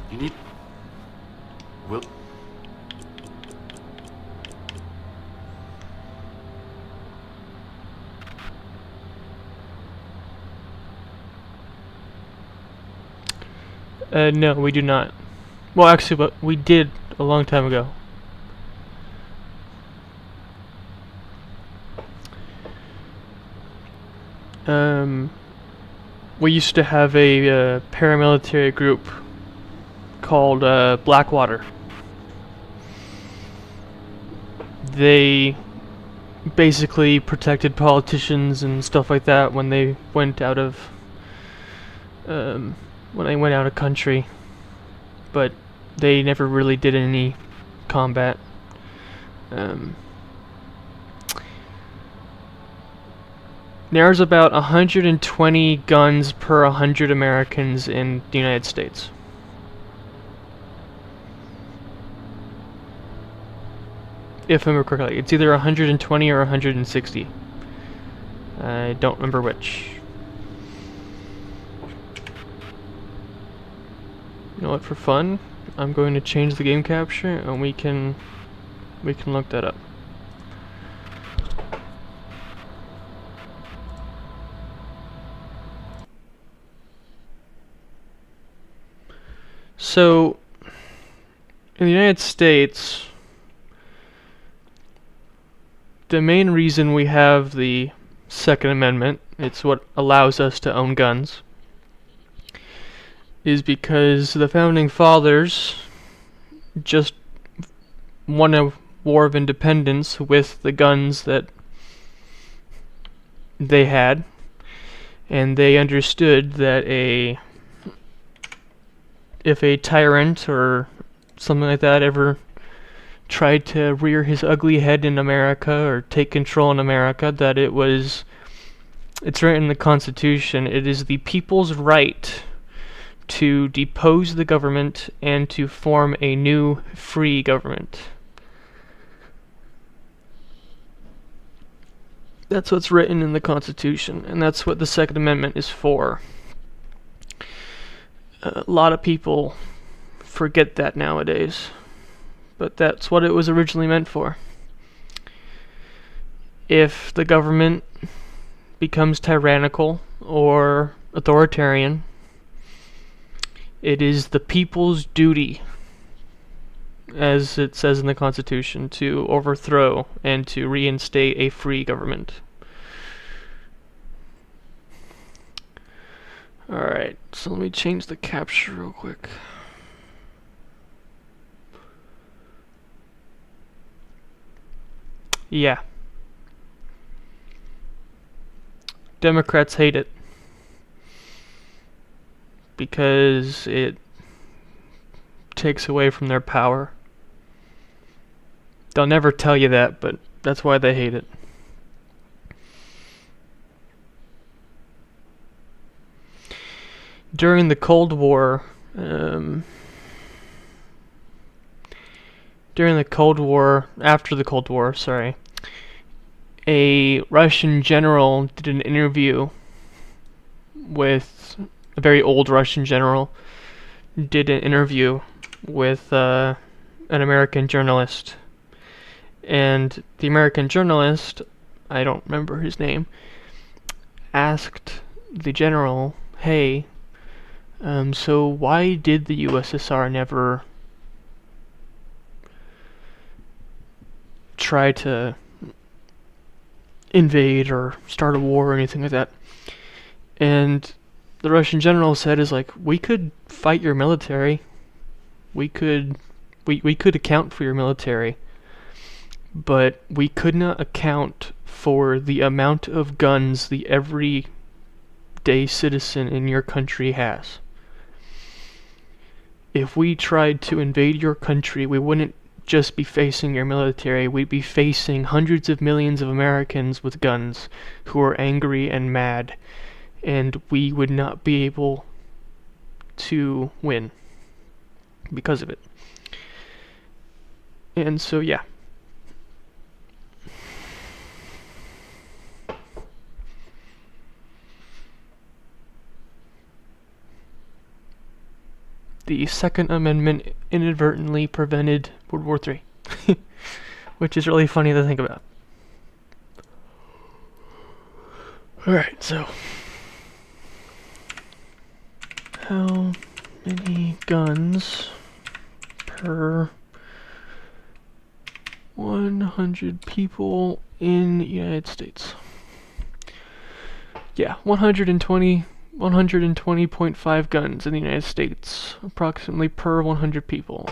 You need... Will... No, we do not. Well, actually, but we did a long time ago. We used to have a paramilitary group called Blackwater. They basically protected politicians and stuff like that when they went out of country, but they never really did any combat. There's about 120 guns per 100 Americans in the United States. If I remember correctly, it's either 120 or 160. I don't remember which. You know what, for fun, I'm going to change the game capture and we can look that up. So, in the United States, the main reason we have the Second Amendment, it's what allows us to own guns, is because the Founding Fathers just won a war of independence with the guns that they had, and they understood that if a tyrant or something like that ever tried to rear his ugly head in America or take control in America, that it's right in the Constitution, it is the people's right to depose the government and to form a new free government. That's what's written in the Constitution, and that's what the Second Amendment is for. A lot of people forget that nowadays, but that's what it was originally meant for. If the government becomes tyrannical or authoritarian, it is the people's duty, as it says in the Constitution, to overthrow and to reinstate a free government. Alright, so let me change the capture real quick. Yeah. Democrats hate it because it takes away from their power. They'll never tell you that, but that's why they hate it. During the Cold War, after the Cold War, sorry, a Russian general did an interview with a very old Russian general, did an interview with an American journalist. And the American journalist, I don't remember his name, asked the general, hey, so why did the USSR never try to invade or start a war or anything like that? And the Russian general said, we could fight your military. We could we could account for your military, but we could not account for the amount of guns the everyday citizen in your country has. If we tried to invade your country, we wouldn't just be facing your military, we'd be facing hundreds of millions of Americans with guns who are angry and mad, and we would not be able to win because of it. And so, yeah. The Second Amendment inadvertently prevented World War III, which is really funny to think about. Alright, so how many guns per 100 people in the United States? Yeah, 120.5 guns in the United States, approximately per 100 people.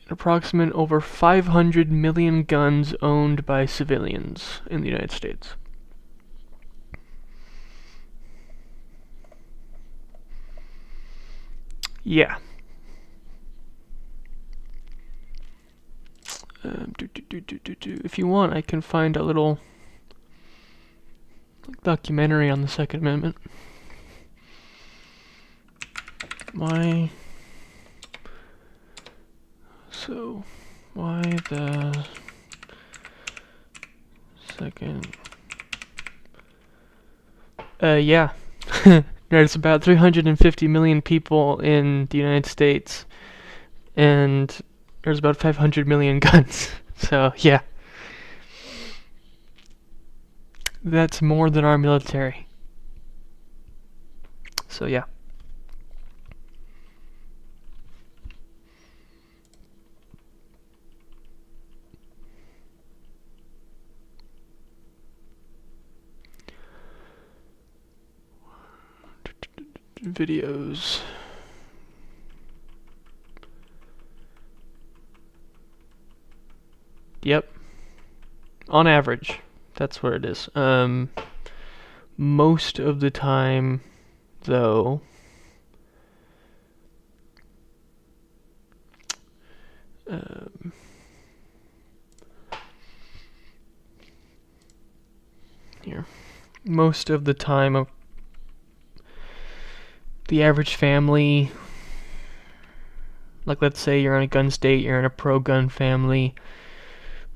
An approximate over 500 million guns owned by civilians in the United States. Yeah. If you want, I can find a little documentary on the Second Amendment. Why the Second? Yeah. There's about 350 million people in the United States, and there's about 500 million guns. So, yeah. That's more than our military. So, yeah. Videos. Yep. On average, that's what it is. Most of the time, though, here. Most of the time, the average family, like let's say you're in a gun state, you're in a pro-gun family,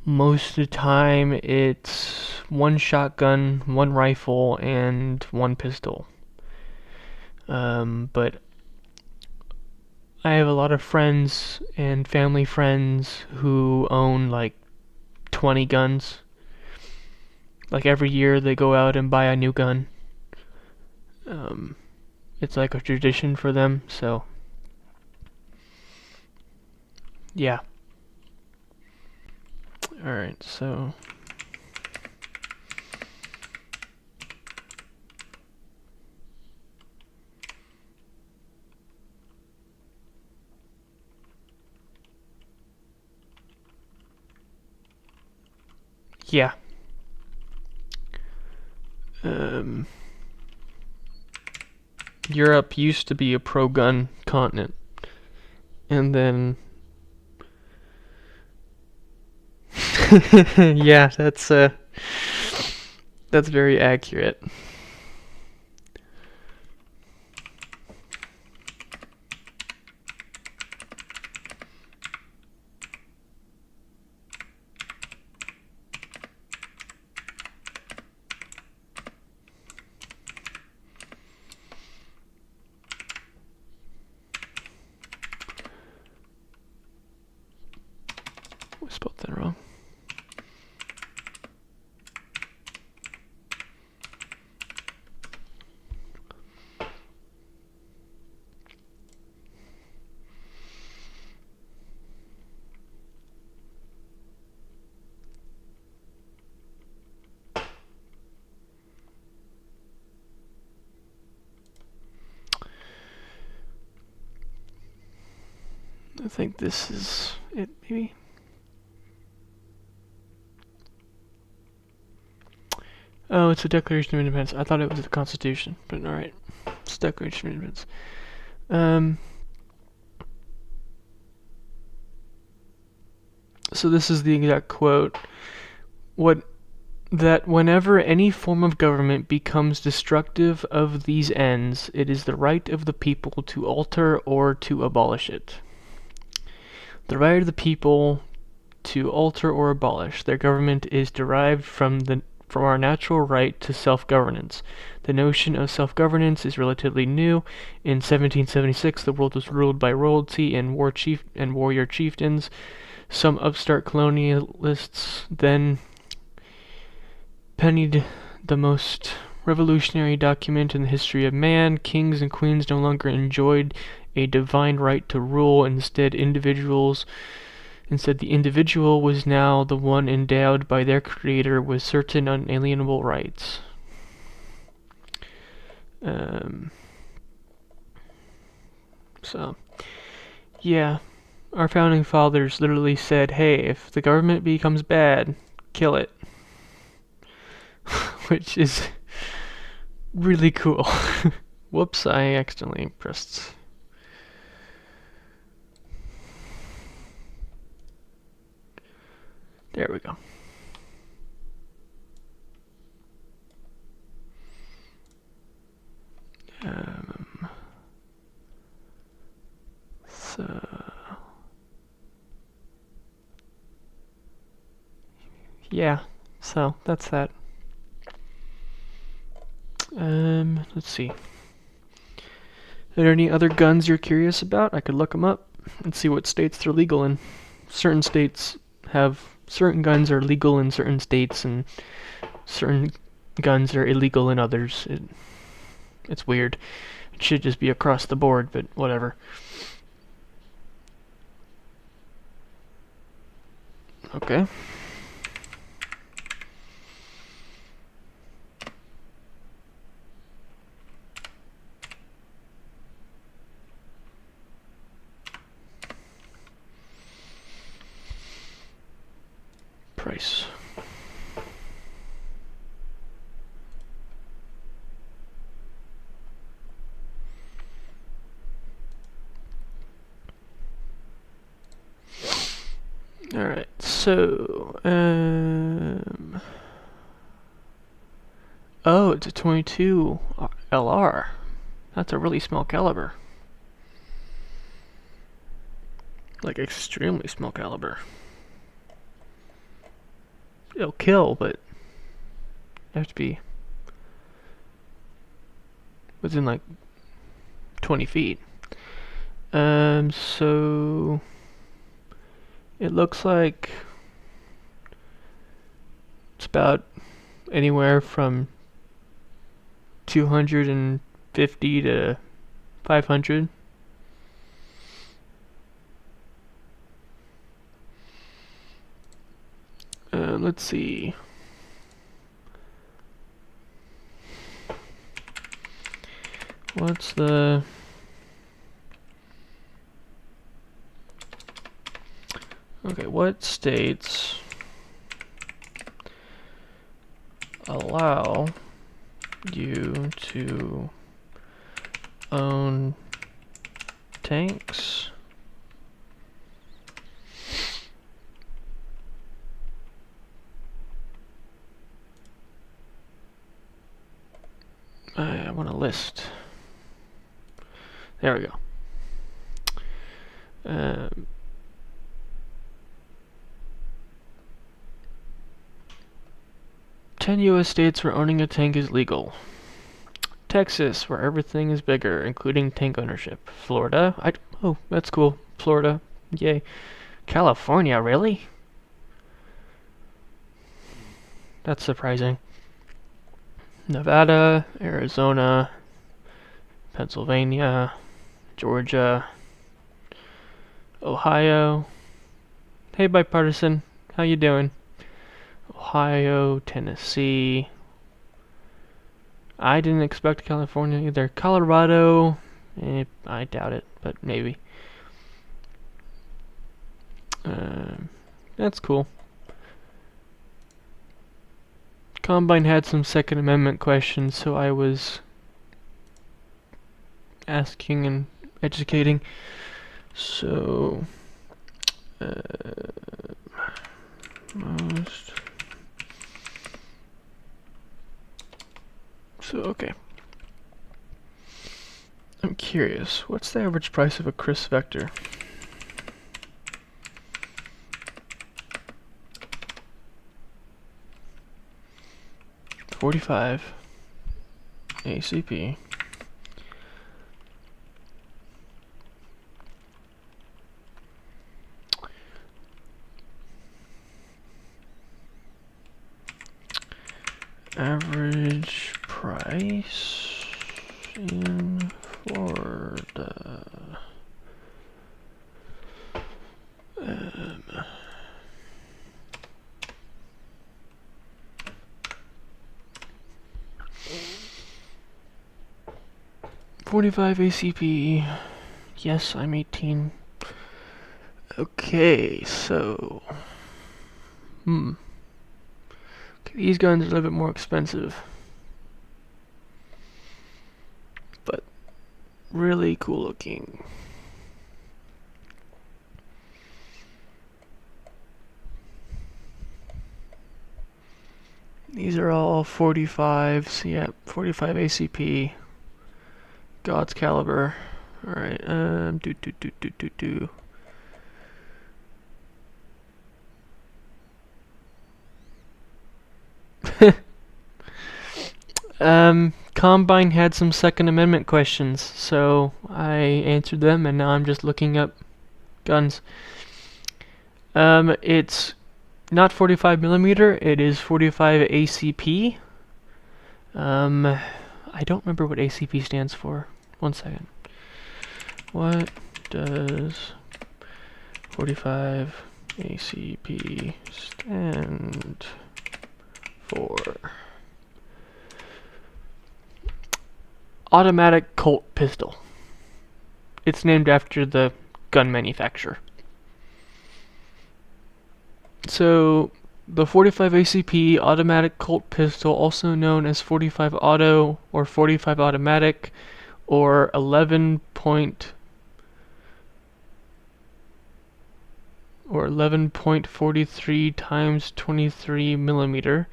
most of the time it's one shotgun, one rifle, and one pistol. But I have a lot of friends and family friends who own like 20 guns. Like every year they go out and buy a new gun. It's like a tradition for them, so yeah. Alright, so yeah. Europe used to be a pro-gun continent, and then yeah, that's very accurate. I spelled that wrong. I think this is it, maybe. Oh, it's a Declaration of Independence. I thought it was the Constitution, but alright. It's Declaration of Independence. So this is the exact quote. That whenever any form of government becomes destructive of these ends, it is the right of the people to alter or to abolish it. The right of the people to alter or abolish their government is derived from our natural right to self-governance. The notion of self-governance is relatively new. In 1776, the world was ruled by royalty and warrior chieftains. Some upstart colonialists then pennied the most revolutionary document in the history of man. Kings and queens no longer enjoyed a divine right to rule. Instead, the individual was now the one endowed by their creator with certain unalienable rights. So, yeah, our founding fathers literally said, hey, if the government becomes bad, kill it. Which is really cool. Whoops, I accidentally pressed. There we go. Yeah, so that's that. Let's see. Are there any other guns you're curious about? I could look them up and see what states they're legal in. Certain states have certain guns are legal in certain states, and certain guns are illegal in others. It's weird. It should just be across the board, but whatever. Okay. Price. Alright, so, oh, it's a 22 LR. That's a really small caliber. Like, extremely small caliber. It'll kill, but you have to be within like 20 feet. So it looks like it's about anywhere from 250 to 500. Let's see. What's the... Okay, what states allow you to own tanks I want a list. There we go. 10 U.S. states where owning a tank is legal. Texas, where everything is bigger, including tank ownership. Florida, oh, that's cool. Florida, yay. California, really? That's surprising. Nevada, Arizona, Pennsylvania, Georgia, Ohio. Hey, bipartisan, how you doing? Ohio, Tennessee. I didn't expect California either. Colorado, I doubt it, but maybe. That's cool. Combine had some Second Amendment questions, so I was asking and educating. So, most. So, okay. I'm curious, what's the average price of a Chris Vector? $45 ACP. Average price in Florida. 45 ACP. Yes, I'm 18. Okay, so... Okay, these guns are a little bit more expensive. But really cool looking. These are all 45s, yeah, 45 ACP. God's caliber. Alright, Combine had some Second Amendment questions, so I answered them, and now I'm just looking up guns. It's not 45 millimeter, it is 45 ACP. I don't remember what ACP stands for. One second. What does 45 ACP stand for? Automatic Colt Pistol. It's named after the gun manufacturer. So, the 45 ACP automatic Colt pistol, also known as 45 auto or 45 automatic, or 11.43 times 23 millimeter,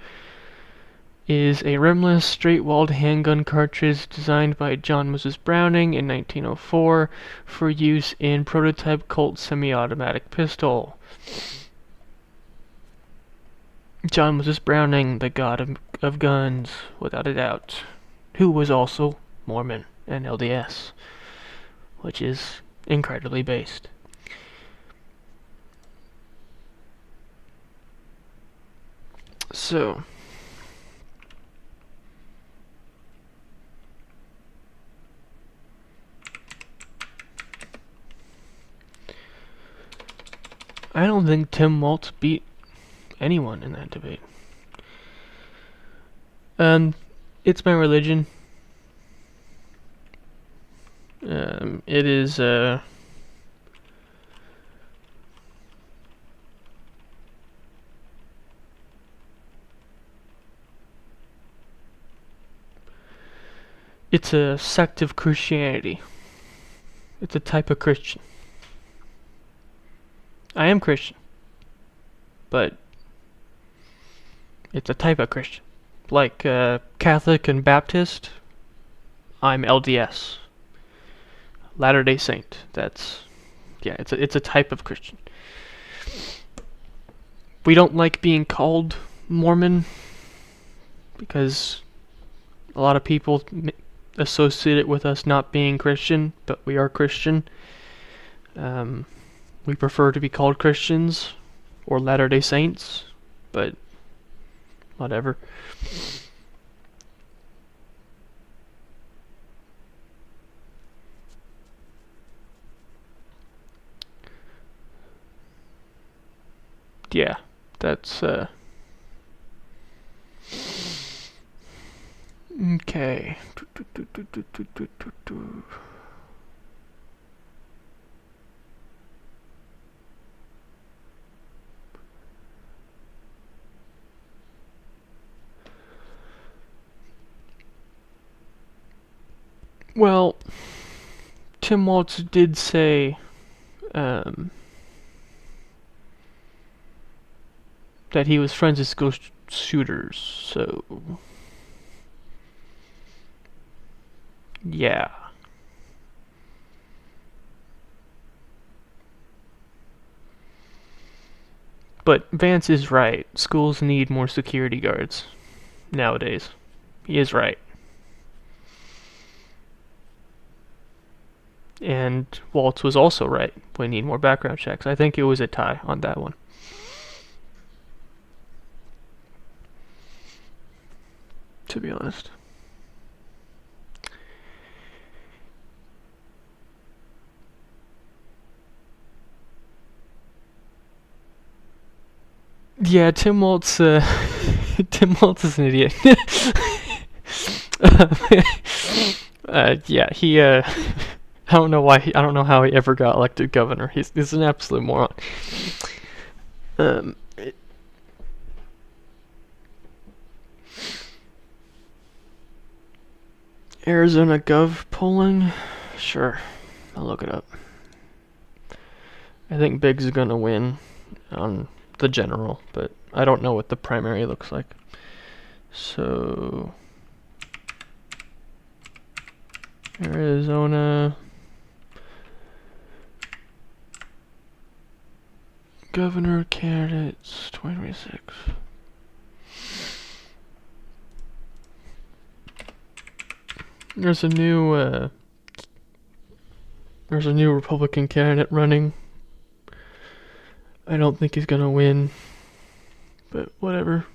is a rimless, straight-walled handgun cartridge designed by John Moses Browning in 1904 for use in prototype Colt semi-automatic pistol. John Moses Browning, the god of guns, without a doubt, who was also Mormon and LDS, which is incredibly based. So, I don't think Tim Waltz beat anyone in that debate. It's my religion. It is, it's a sect of Christianity. It's a type of Christian. I am Christian, but it's a type of Christian. Like Catholic and Baptist, I'm LDS. Latter-day Saint. It's a type of Christian. We don't like being called Mormon because a lot of people associate it with us not being Christian, but we are Christian. We prefer to be called Christians or Latter-day Saints, but whatever. Yeah, that's okay. Well, Tim Waltz did say that he was friends with school shooters, so yeah. But Vance is right. Schools need more security guards nowadays. He is right. And Waltz was also right. We need more background checks. I think it was a tie on that one. To be honest. Yeah, Tim Waltz. Tim Waltz is an idiot. Yeah, he. I don't know why. I don't know how he ever got elected governor. He's an absolute moron. Arizona Gov polling. Sure, I'll look it up. I think Biggs is gonna win on the general, but I don't know what the primary looks like. So Arizona governor candidates 2026. There's a new Republican candidate running. I don't think he's gonna win, but whatever.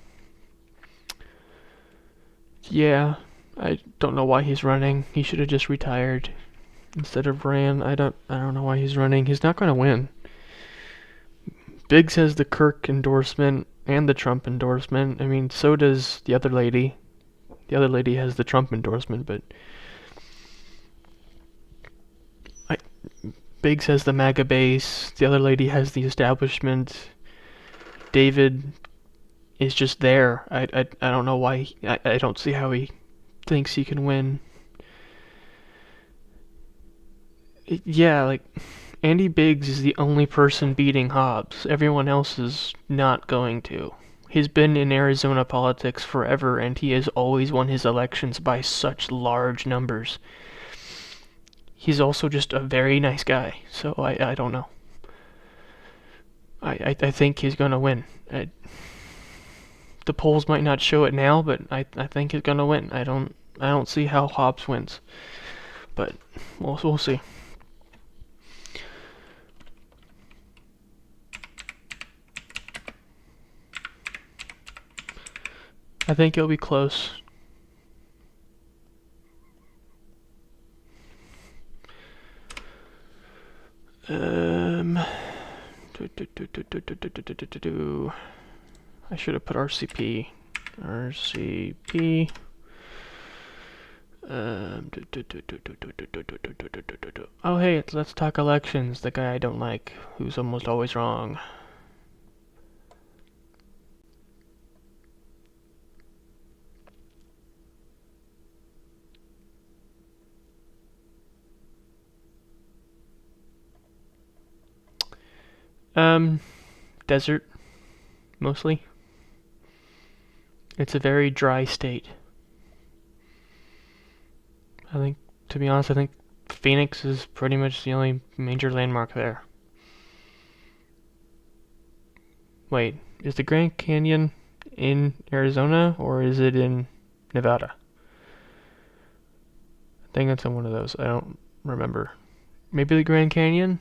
Yeah, I don't know why he's running. He should have just retired instead of ran. I don't know why he's running. He's not gonna win. Biggs has the Kirk endorsement and the Trump endorsement. I mean, so does the other lady. The other lady has the Trump endorsement, but Biggs has the MAGA base. The other lady has the establishment. David is just there. I don't know why. I don't see how he thinks he can win. Yeah, like Andy Biggs is the only person beating Hobbs. Everyone else is not going to. He's been in Arizona politics forever, and he has always won his elections by such large numbers. He's also just a very nice guy, so I don't know. I think he's gonna win. The polls might not show it now, but I think he's gonna win. I don't see how Hobbs wins, but we'll see. I think it'll be close. I should have put RCP. Oh hey, let's talk elections. The guy I don't like, who's almost always wrong. Desert, mostly. It's a very dry state. I think, to be honest, I think Phoenix is pretty much the only major landmark there. Wait, is the Grand Canyon in Arizona or is it in Nevada? I think it's in one of those. I don't remember. Maybe the Grand Canyon?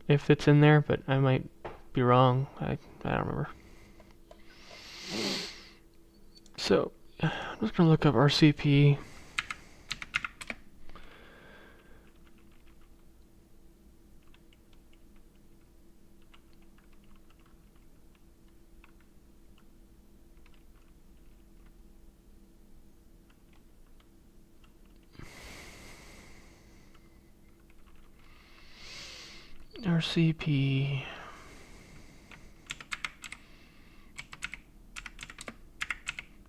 If it's in there, but I might be wrong. I don't remember. So, I'm just gonna look up RCP. RCP.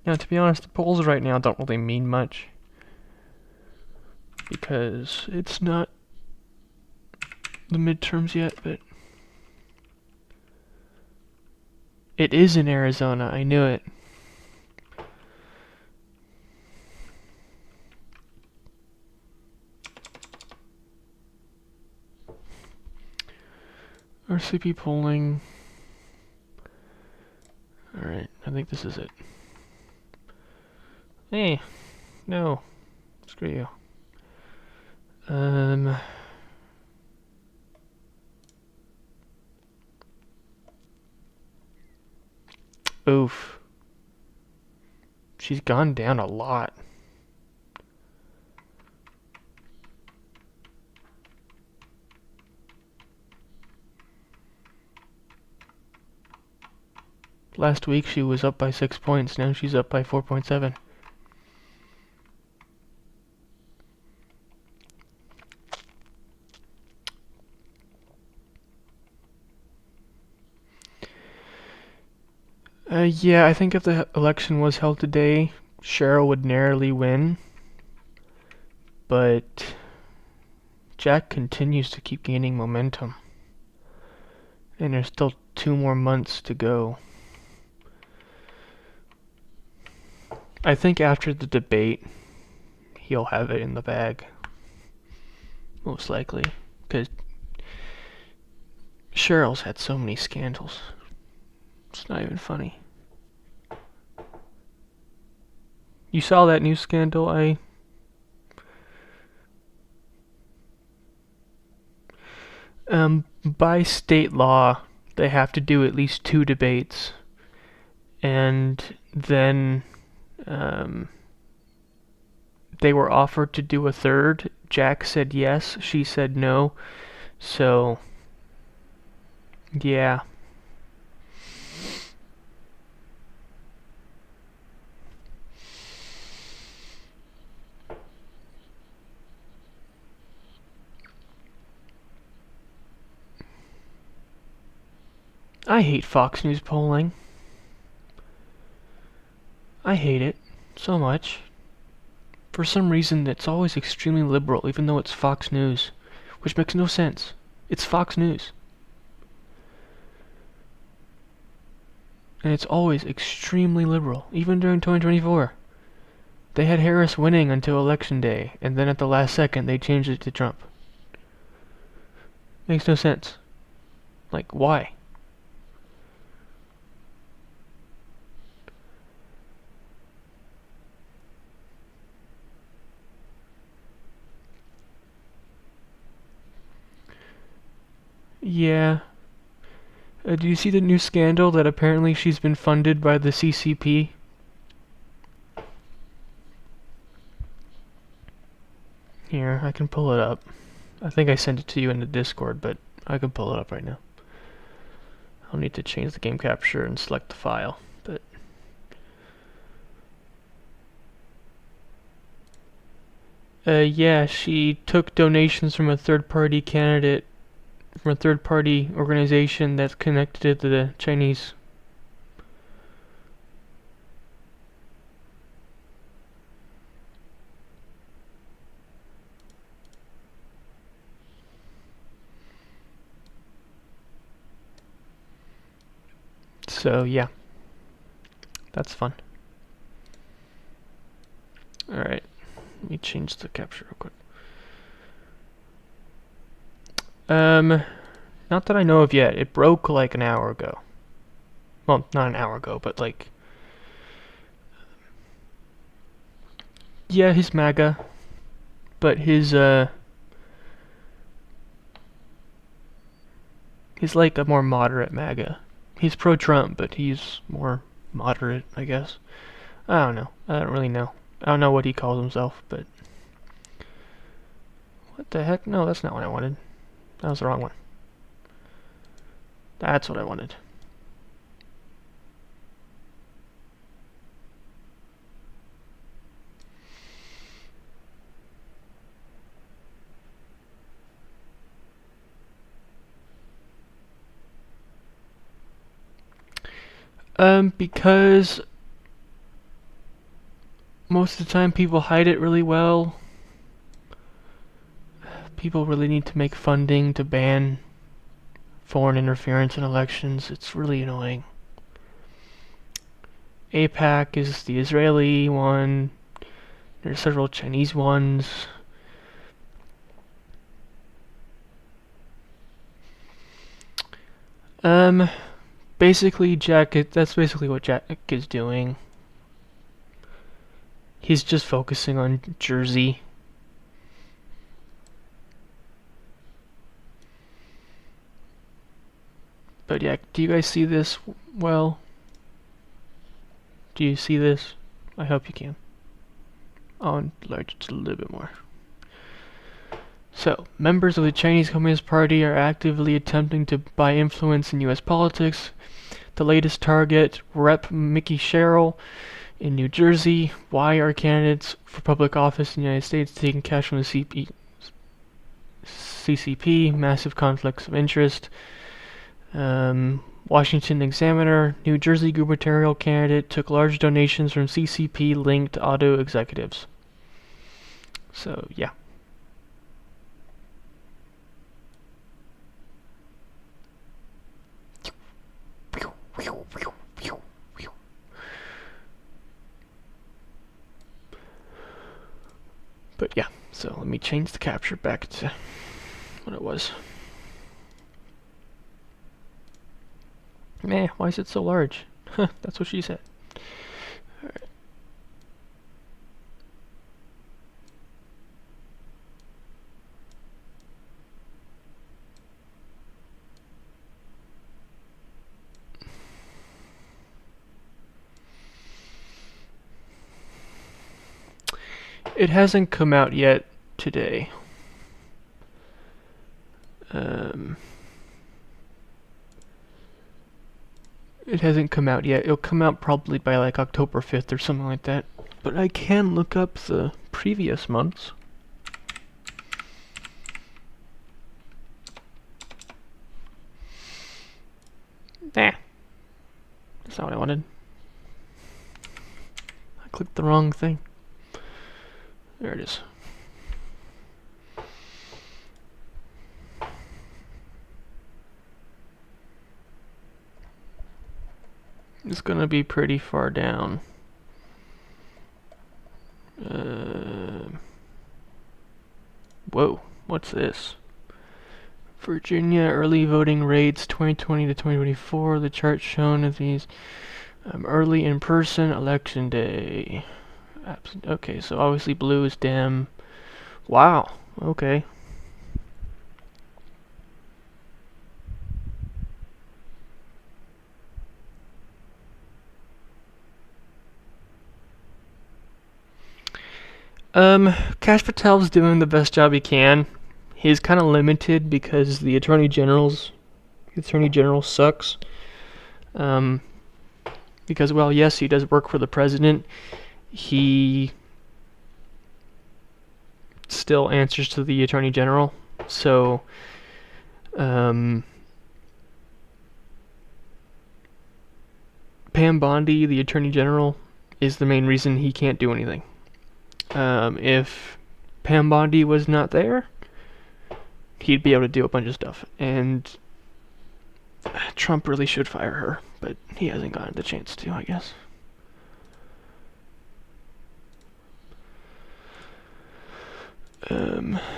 Now, to be honest, the polls right now don't really mean much. Because it's not the midterms yet, but... It is in Arizona, I knew it. RCP polling. Alright, I think this is it. Hey, no. Screw you. Oof. She's gone down a lot. Last week she was up by 6 points, now she's up by 4.7. Yeah, I think if the election was held today, Cheryl would narrowly win. But Jack continues to keep gaining momentum. And there's still 2 more months to go. I think after the debate, he'll have it in the bag. Most likely. Because Cheryl's had so many scandals. It's not even funny. You saw that new scandal by state law, they have to do at least 2 debates. And then, they were offered to do a third. Jack said yes, she said no. So, yeah. I hate Fox News polling. I hate it so much. For some reason, it's always extremely liberal, even though it's Fox News, which makes no sense. It's Fox News. And it's always extremely liberal, even during 2024. They had Harris winning until Election Day, and then at the last second, they changed it to Trump. Makes no sense. Like, why? Yeah. Do you see the new scandal that apparently she's been funded by the CCP? Here, I can pull it up. I think I sent it to you in the Discord, but I can pull it up right now. I'll need to change the game capture and select the file, but... yeah, she took donations from a third-party candidate, from a third-party organization that's connected to the Chinese. So, yeah. That's fun. Alright. Let me change the capture real quick. Not that I know of yet. It broke like an hour ago. Well, not an hour ago, but like... Yeah, he's MAGA. But he's like a more moderate MAGA. He's pro-Trump, but he's more moderate, I guess. I don't know. I don't really know. I don't know what he calls himself, but... What the heck? No, that's not what I wanted. That was the wrong one. That's what I wanted. Because most of the time people hide it really well. People really need to make funding to ban foreign interference in elections. It's really annoying. APAC is the Israeli one. There's several Chinese ones. Basically that's basically what Jack is doing. He's just focusing on Jersey. But yeah, do you guys see this well? Do you see this? I hope you can. I'll enlarge it a little bit more. So, members of the Chinese Communist Party are actively attempting to buy influence in U.S. politics. The latest target, Rep. Mickey Sherrill in New Jersey. Why are candidates for public office in the United States taking cash from the CCP? Massive conflicts of interest. Washington Examiner, New Jersey gubernatorial candidate took large donations from CCP-linked auto executives. So, yeah. But yeah, so let me change the capture back to what it was. Meh, why is it so large? Huh, that's what she said. Alright. It hasn't come out yet today. It hasn't come out yet. It'll come out probably by like October 5th or something like that. But I can look up the previous months. Nah. That's not what I wanted. I clicked the wrong thing. There it is. It's gonna be pretty far down. Whoa, what's this? Virginia early voting rates 2020 to 2024. The chart shown of these early in-person election day. Okay, so obviously blue is Dem. Wow, okay. Kash Patel's doing the best job he can. He's kind of limited because the Attorney General sucks. Because, well, yes, he does work for the president. He still answers to the Attorney General. So, Pam Bondi, the Attorney General, is the main reason he can't do anything. If Pam Bondi was not there, he'd be able to do a bunch of stuff. And Trump really should fire her, but he hasn't gotten the chance to, I guess.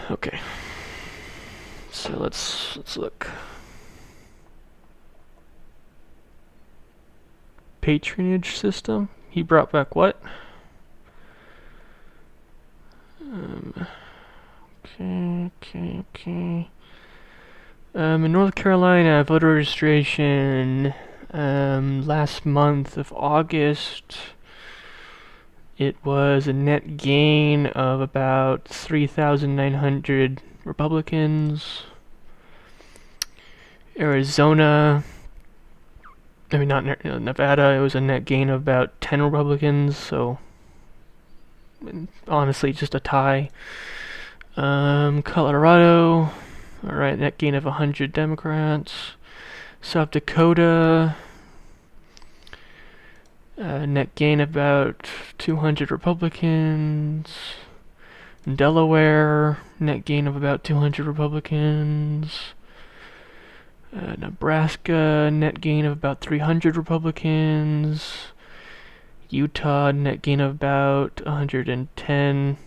Okay. So let's look. Patronage system. He brought back what? Okay. In North Carolina, voter registration last month of August, it was a net gain of about 3,900 Republicans. Arizona, Nevada, it was a net gain of about 10 Republicans, so honestly just a tie. Colorado, alright, net gain of 100 Democrats. South Dakota, Net gain about 200 Republicans. Delaware, net gain of about 200 Republicans. Nebraska, net gain of about 300 Republicans. Utah, net gain of about 110.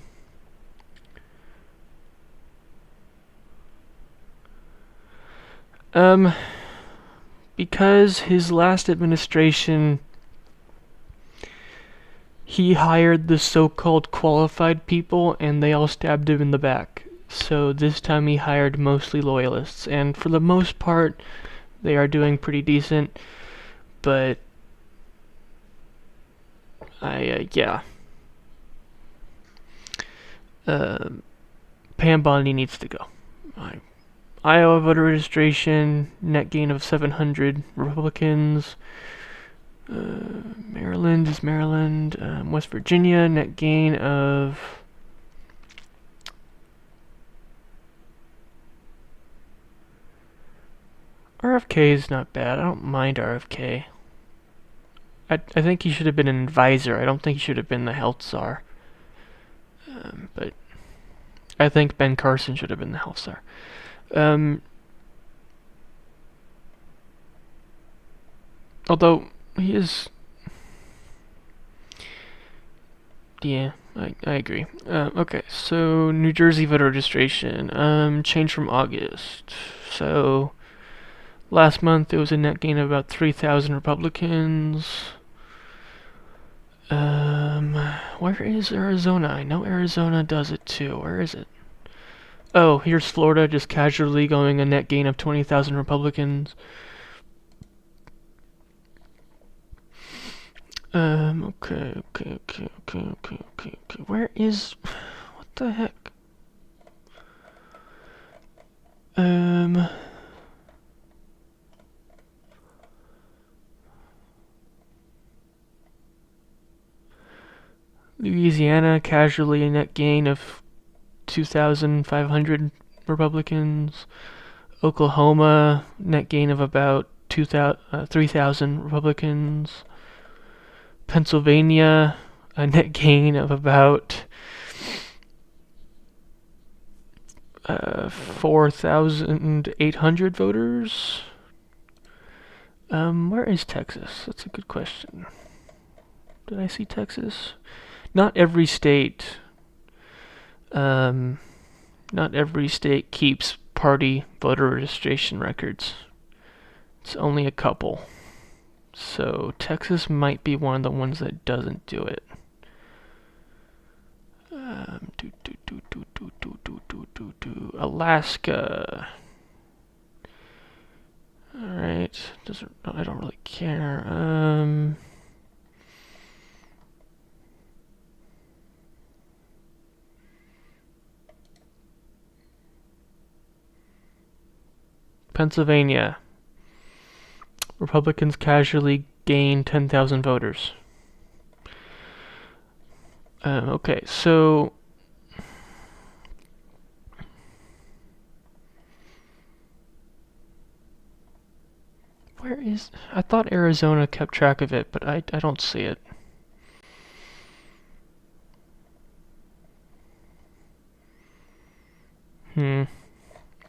Because his last administration, he hired the so-called qualified people and they all stabbed him in the back. So this time he hired mostly loyalists, and for the most part they are doing pretty decent, but yeah. Pam Bondi needs to go. Iowa voter registration, net gain of 700 Republicans. Maryland is Maryland. West Virginia, net gain of... RFK is not bad. I don't mind RFK. I think he should have been an advisor. I don't think he should have been the health czar. But I think Ben Carson should have been the health czar. Although he is... Yeah, I agree. Okay, so New Jersey voter registration. Change from August. So last month it was a net gain of about 3,000 Republicans. Where is Arizona? I know Arizona does it too. Where is it? Oh, here's Florida, just casually going a net gain of 20,000 Republicans. Okay. Where is... What the heck? Louisiana, casually a net gain of 2,500 Republicans. Oklahoma, net gain of about 3,000 Republicans. Pennsylvania, a net gain of about 4,800 voters. Where is Texas? That's a good question. Did I see Texas? Not every state. Not every state keeps party voter registration records. It's only a couple. So Texas might be one of the ones that doesn't do it. Alaska. All right. I don't really care. Pennsylvania. Republicans casually gain 10,000 voters. Okay, so... Where is... I thought Arizona kept track of it, but I don't see it.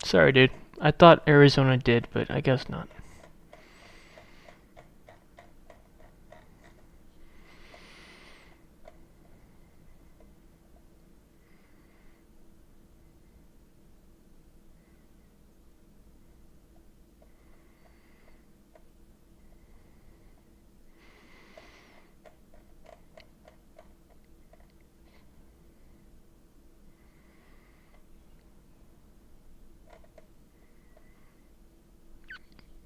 Sorry, dude. I thought Arizona did, but I guess not.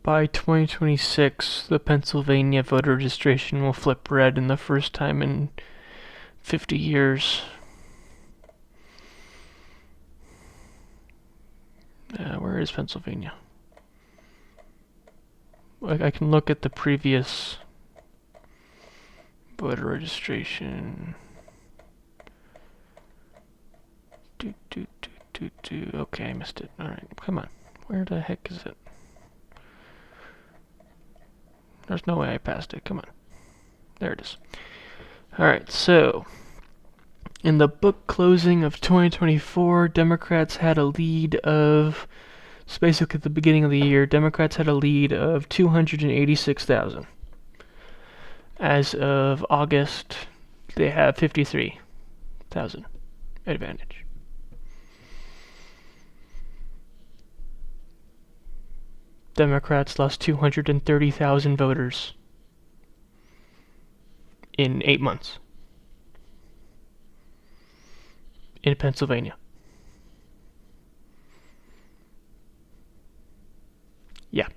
By 2026, the Pennsylvania voter registration will flip red in the first time in 50 years. Where is Pennsylvania? I can look at the previous voter registration. Okay, I missed it. Alright, come on. Where the heck is it? There's no way I passed it. Come on. There it is. Alright, so in the book closing of 2024, Democrats had a lead of, so basically at the beginning of the year, Democrats had a lead of 286,000. As of August, they have 53,000 advantage. Democrats lost 230,000 voters in 8 months in Pennsylvania. Yeah.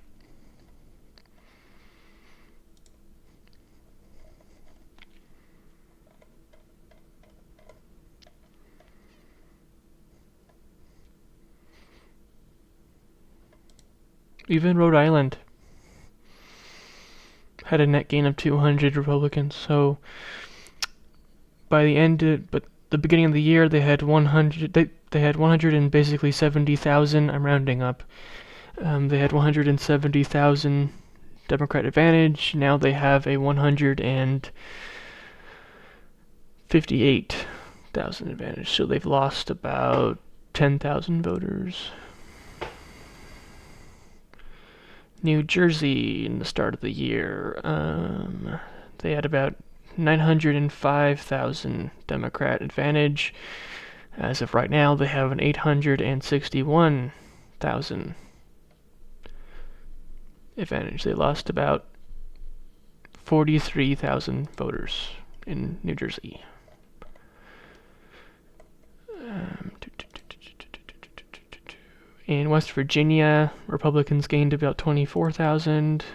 Even Rhode Island had a net gain of 200 Republicans. So by the end, but the beginning of the year, they had 100. They had 100 and basically 70,000. I'm rounding up. They had 170,000 Democrat advantage. Now they have a 158,000 advantage. So they've lost about 10,000 voters. New Jersey in the start of the year, they had about 905,000 Democrat advantage. As of right now, they have an 861,000 advantage. They lost about 43,000 voters in New Jersey. In West Virginia, Republicans gained about 24,000.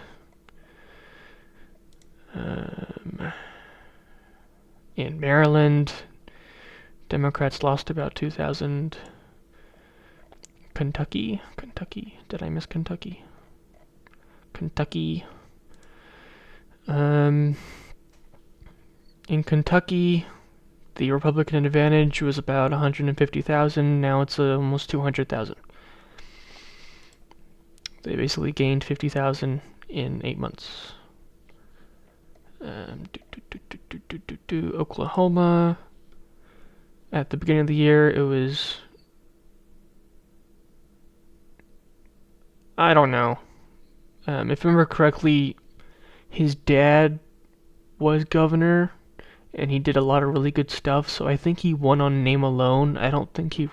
In Maryland, Democrats lost about 2,000. Kentucky, did I miss Kentucky? Kentucky. In Kentucky, the Republican advantage was about 150,000. Now it's almost 200,000. They basically gained 50,000 in 8 months. Oklahoma. At the beginning of the year, it was, I don't know. If I remember correctly, his dad was governor, and he did a lot of really good stuff. So I think he won on name alone. I don't think he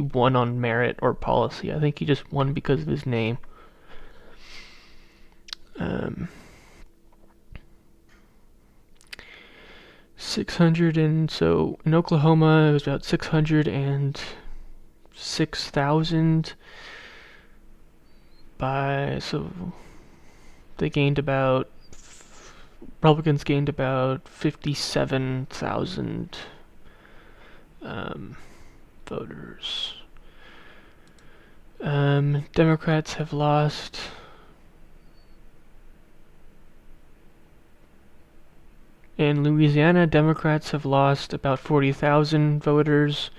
won on merit or policy. I think he just won because of his name. 600, and so in Oklahoma it was about 606,000 so they gained about, Republicans gained about 57,000 voters. Democrats have lost in Louisiana. Democrats have lost about 40,000 voters,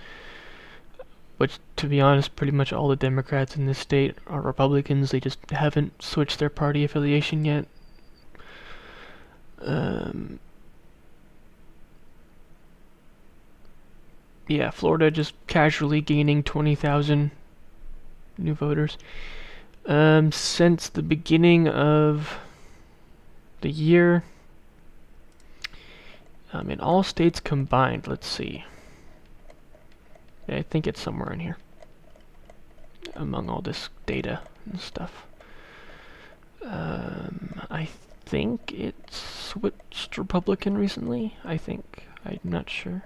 which, to be honest, pretty much all the Democrats in this state are Republicans. They just haven't switched their party affiliation yet. Yeah, Florida just casually gaining 20,000 new voters. Since the beginning of the year, in all states combined, let's see. Yeah, I think it's somewhere in here, among all this data and stuff. I think it switched Republican recently. I think. I'm not sure.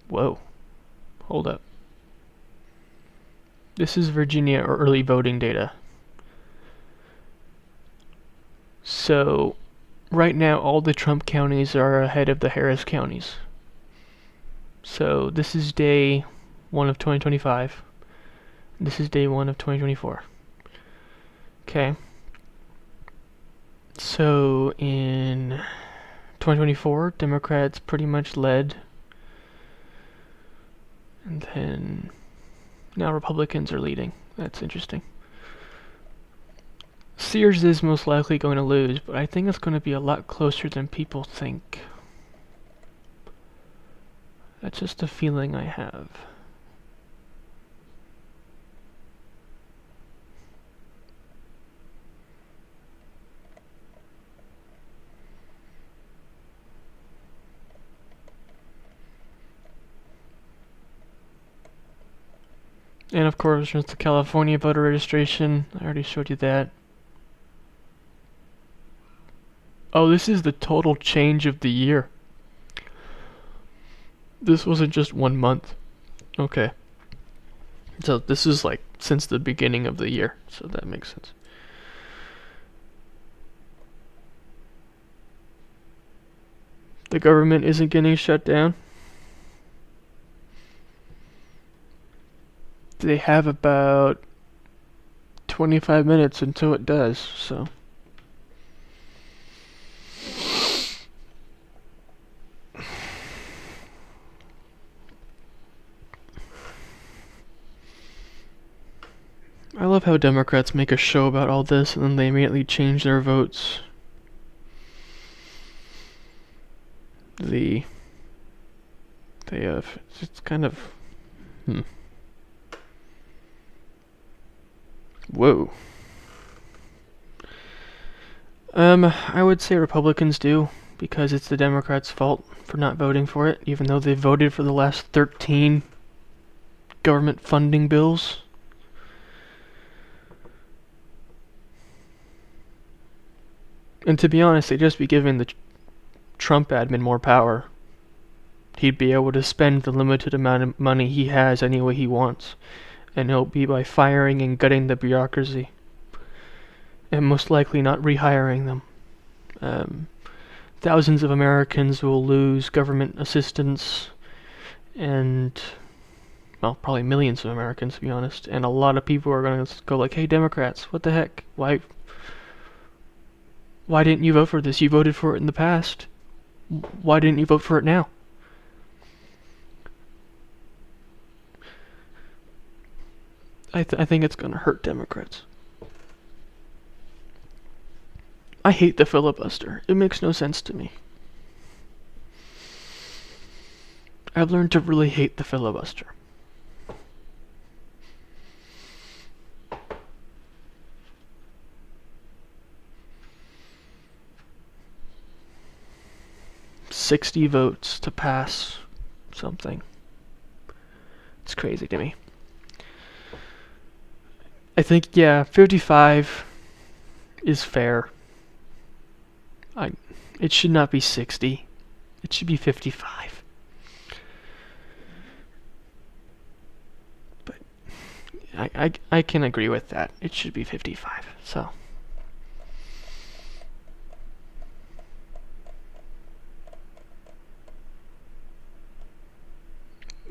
Whoa. Hold up. This is Virginia or early voting data. So, right now all the Trump counties are ahead of the Harris counties. So, this is day 1 of 2025. This is day 1 of 2024. Okay. So, in 2024, Democrats pretty much led. And then Now Republicans are leading. That's interesting. Sears is most likely going to lose, but I think it's going to be a lot closer than people think. That's just a feeling I have. And of course, there's the California voter registration. I already showed you that. Oh, this is the total change of the year. This wasn't just 1 month. Okay. So this is like since the beginning of the year. So that makes sense. The government isn't getting shut down. They have about 25 minutes until it does, so. I love how Democrats make a show about all this and then they immediately change their votes. They have, it's kind of, Whoa. I would say Republicans do, because it's the Democrats' fault for not voting for it, even though they voted for the last 13 government funding bills. And to be honest, they'd just be giving the Trump admin more power. He'd be able to spend the limited amount of money he has any way he wants. And it'll be by firing and gutting the bureaucracy. And most likely not rehiring them. Thousands of Americans will lose government assistance. And, well, probably millions of Americans, to be honest. And a lot of people are going to go like, hey, Democrats, what the heck? Why didn't you vote for this? You voted for it in the past. Why didn't you vote for it now? I think it's going to hurt Democrats. I hate the filibuster. It makes no sense to me. I've learned to really hate the filibuster. $60 votes to pass something. It's crazy to me. I think, yeah, 55 is fair. It should not be 60. It should be 55. But I can agree with that. It should be 55. So.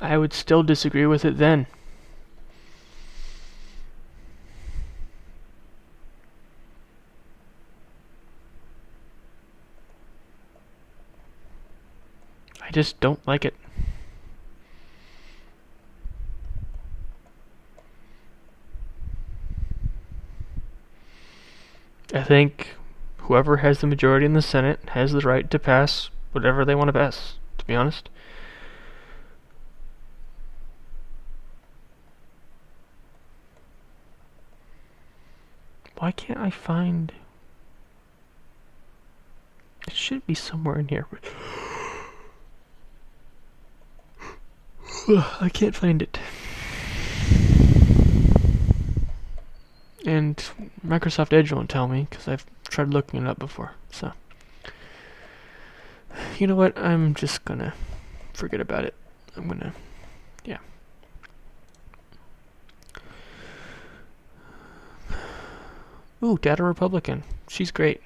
I would still disagree with it then. I just don't like it. I think whoever has the majority in the Senate has the right to pass whatever they want to pass, to be honest. Why can't I find... It should be somewhere in here. I can't find it. And Microsoft Edge won't tell me, because I've tried looking it up before, so. You know what, I'm just gonna forget about it. I'm gonna, yeah. Ooh, Data Republican. She's great.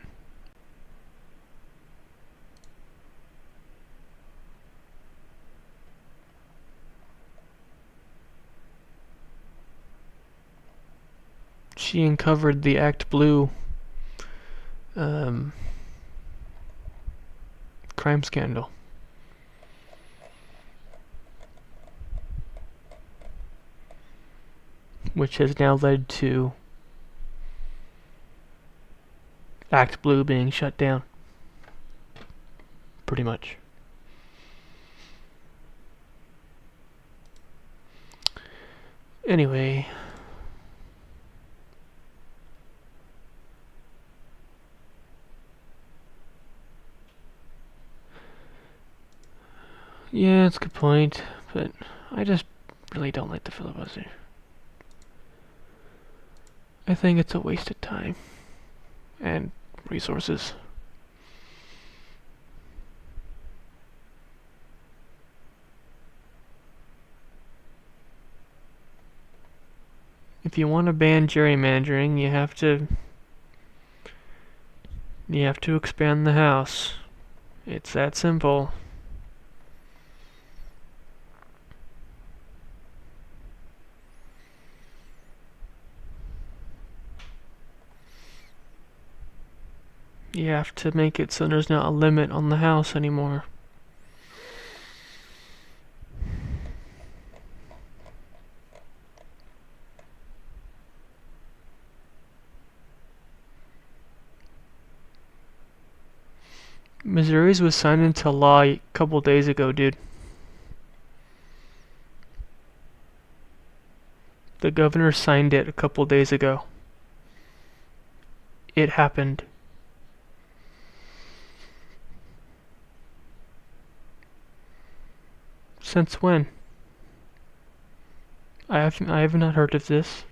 She uncovered the Act Blue crime scandal. which has now led to Act Blue being shut down. Pretty much. Anyway. Yeah, it's a good point, but I just really don't like the filibuster. I think it's a waste of time and resources. If you want to ban gerrymandering, you have to expand the House. It's that simple. You have to make it so there's not a limit on the House anymore. Missouri's was signed into law a couple days ago, dude. The governor signed it a couple days ago. It happened. Since when? I have not heard of this.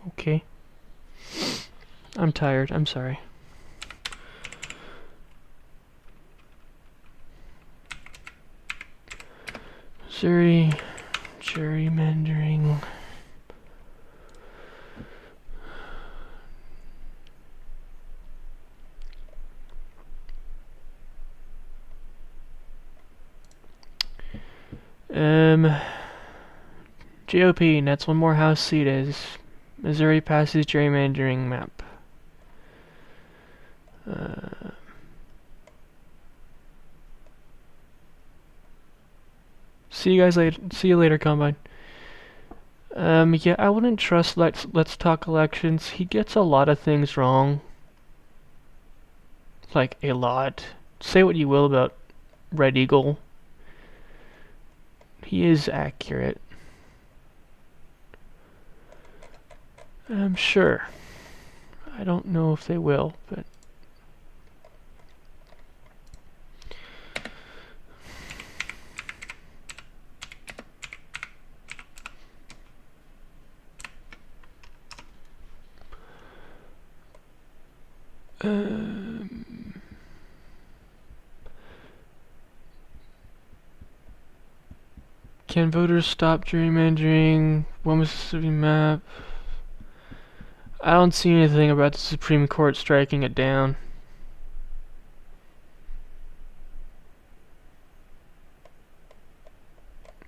Okay. I'm tired. I'm sorry. Missouri gerrymandering. GOP, and that's one more House seat as Missouri passes gerrymandering map. See you guys later. See you later, Combine. Yeah, I wouldn't trust Let's Talk Elections. He gets a lot of things wrong. Like, a lot. Say what you will about Red Eagle. He is accurate. I'm sure. I don't know if they will, but... Can voters stop gerrymandering? One Mississippi map. I don't see anything about the Supreme Court striking it down.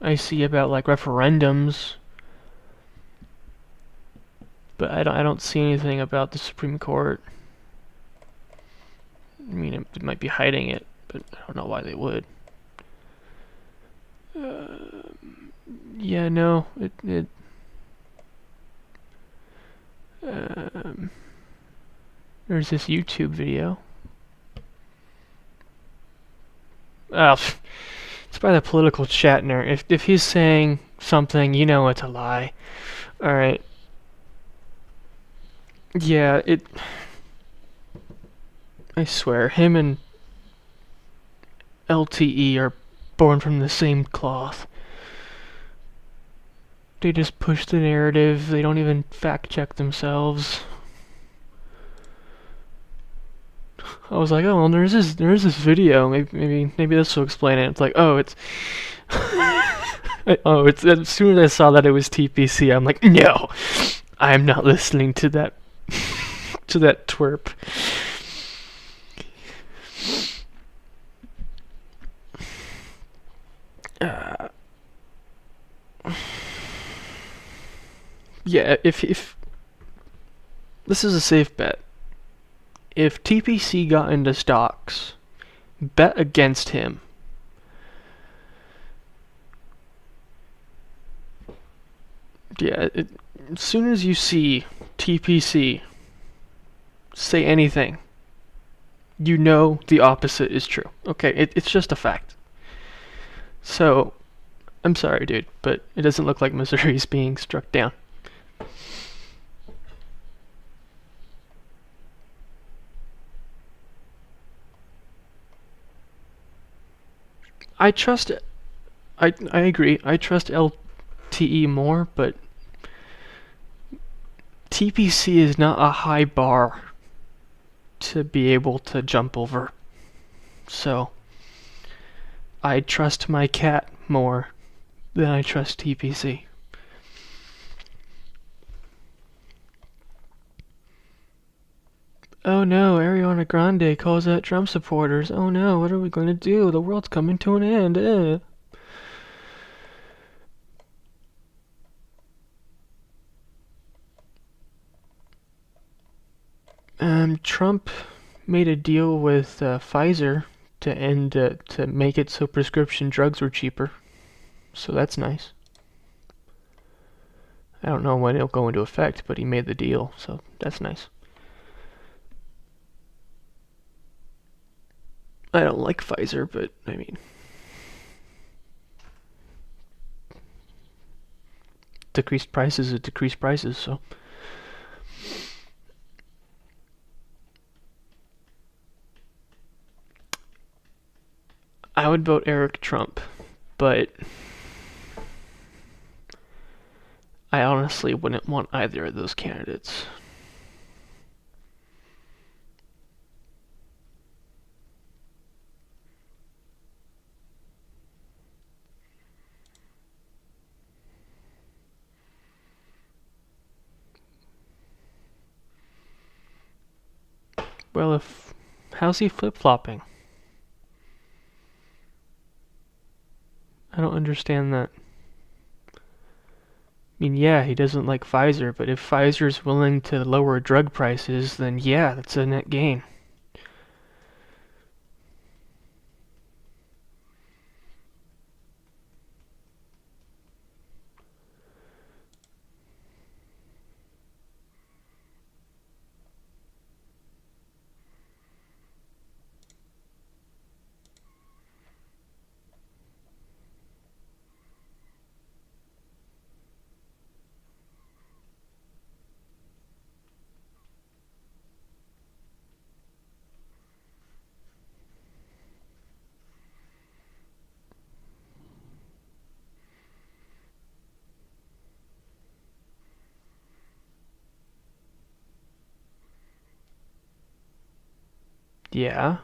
I see about like referendums, but I don't see anything about the Supreme Court. I mean, it might be hiding it, but I don't know why they would. Yeah, no, there's this YouTube video. Oh, it's by the political Shatner. If he's saying something, you know it's a lie. Alright. Yeah, I swear, him and LTE are born from the same cloth. They just push the narrative, they don't even fact check themselves. I was like, oh, well, there's this video. Maybe this will explain it. It's like, oh, it's it's as soon as I saw that it was TPC, I'm like, no, I'm not listening to that to that twerp. Yeah, if this is a safe bet. If TPC got into stocks, bet against him. Yeah, as soon as you see TPC say anything, you know the opposite is true. Okay, it's just a fact. So, I'm sorry, dude, but it doesn't look like Missouri's being struck down. I agree. I trust LTE more, but TPC is not a high bar to be able to jump over. So, I trust my cat more than I trust TPC. Oh no, Ariana Grande calls out Trump supporters. Oh no, what are we going to do? The world's coming to an end. Trump made a deal with Pfizer to make it so prescription drugs were cheaper. So that's nice. I don't know when it'll go into effect, but he made the deal, so that's nice. I don't like Pfizer, but I mean, decreased prices are decreased prices, so. I would vote Eric Trump, but I honestly wouldn't want either of those candidates. Well, how's he flip-flopping? I don't understand that. I mean, yeah, he doesn't like Pfizer, but if Pfizer's willing to lower drug prices, then yeah, that's a net gain. Yeah.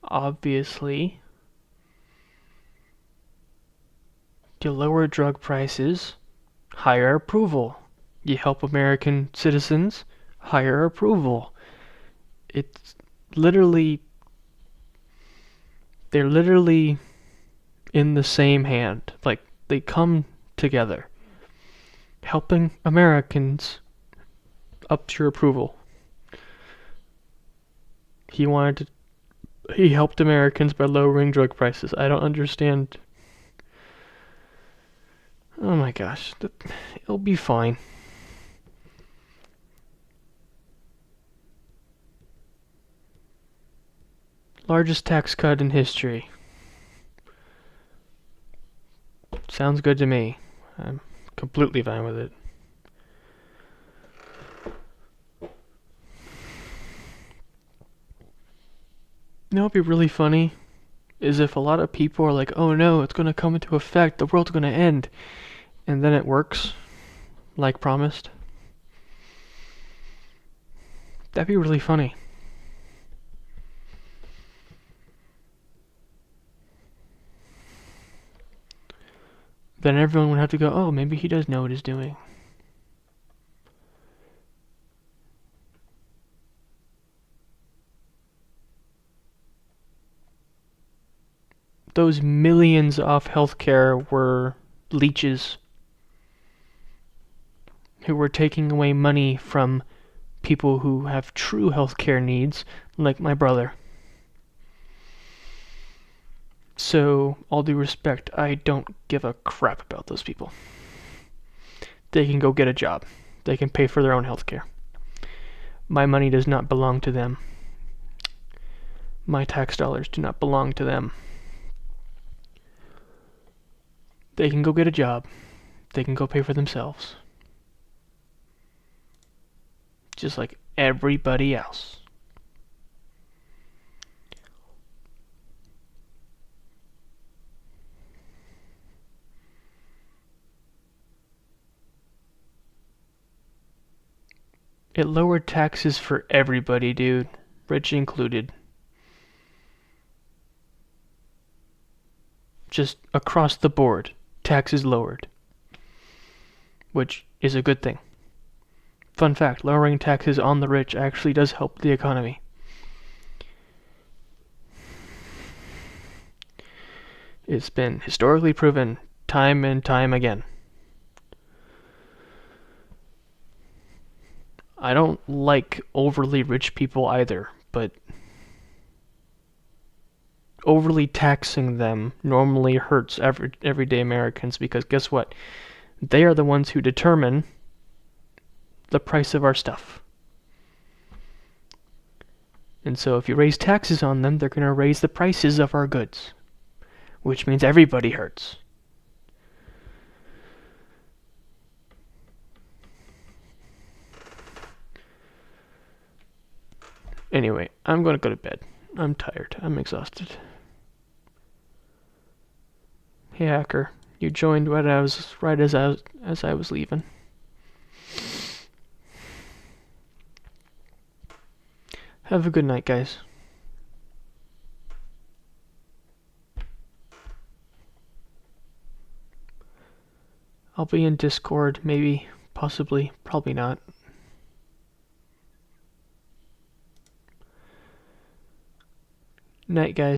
Obviously. You lower drug prices, higher approval. You help American citizens, higher approval. It's literally, they're literally in the same hand. Like, they come together. Helping Americans ups your approval. He helped Americans by lowering drug prices. I don't understand. Oh my gosh, it'll be fine. Largest tax cut in history. Sounds good to me. I'm completely fine with it. You know what'd be really funny? Is if a lot of people are like, oh no, it's gonna come into effect, the world's gonna end. And then it works, like promised. That'd be really funny. Then everyone would have to go, oh, maybe he does know what he's doing. Those millions off healthcare were leeches who were taking away money from people who have true healthcare needs, like my brother. So, all due respect, I don't give a crap about those people. They can go get a job. They can pay for their own health care. My money does not belong to them. My tax dollars do not belong to them. They can go get a job. They can go pay for themselves. Just like everybody else. It lowered taxes for everybody, dude. Rich included. Just across the board, taxes lowered. Which is a good thing. Fun fact, lowering taxes on the rich actually does help the economy. It's been historically proven time and time again. I don't like overly rich people either, but overly taxing them normally hurts everyday Americans because guess what? They are the ones who determine the price of our stuff. And so if you raise taxes on them, they're going to raise the prices of our goods, which means everybody hurts. Anyway, I'm going to go to bed. I'm tired. I'm exhausted. Hey, hacker. You joined right as I was leaving. Have a good night, guys. I'll be in Discord, maybe, possibly, probably not. Night, guys.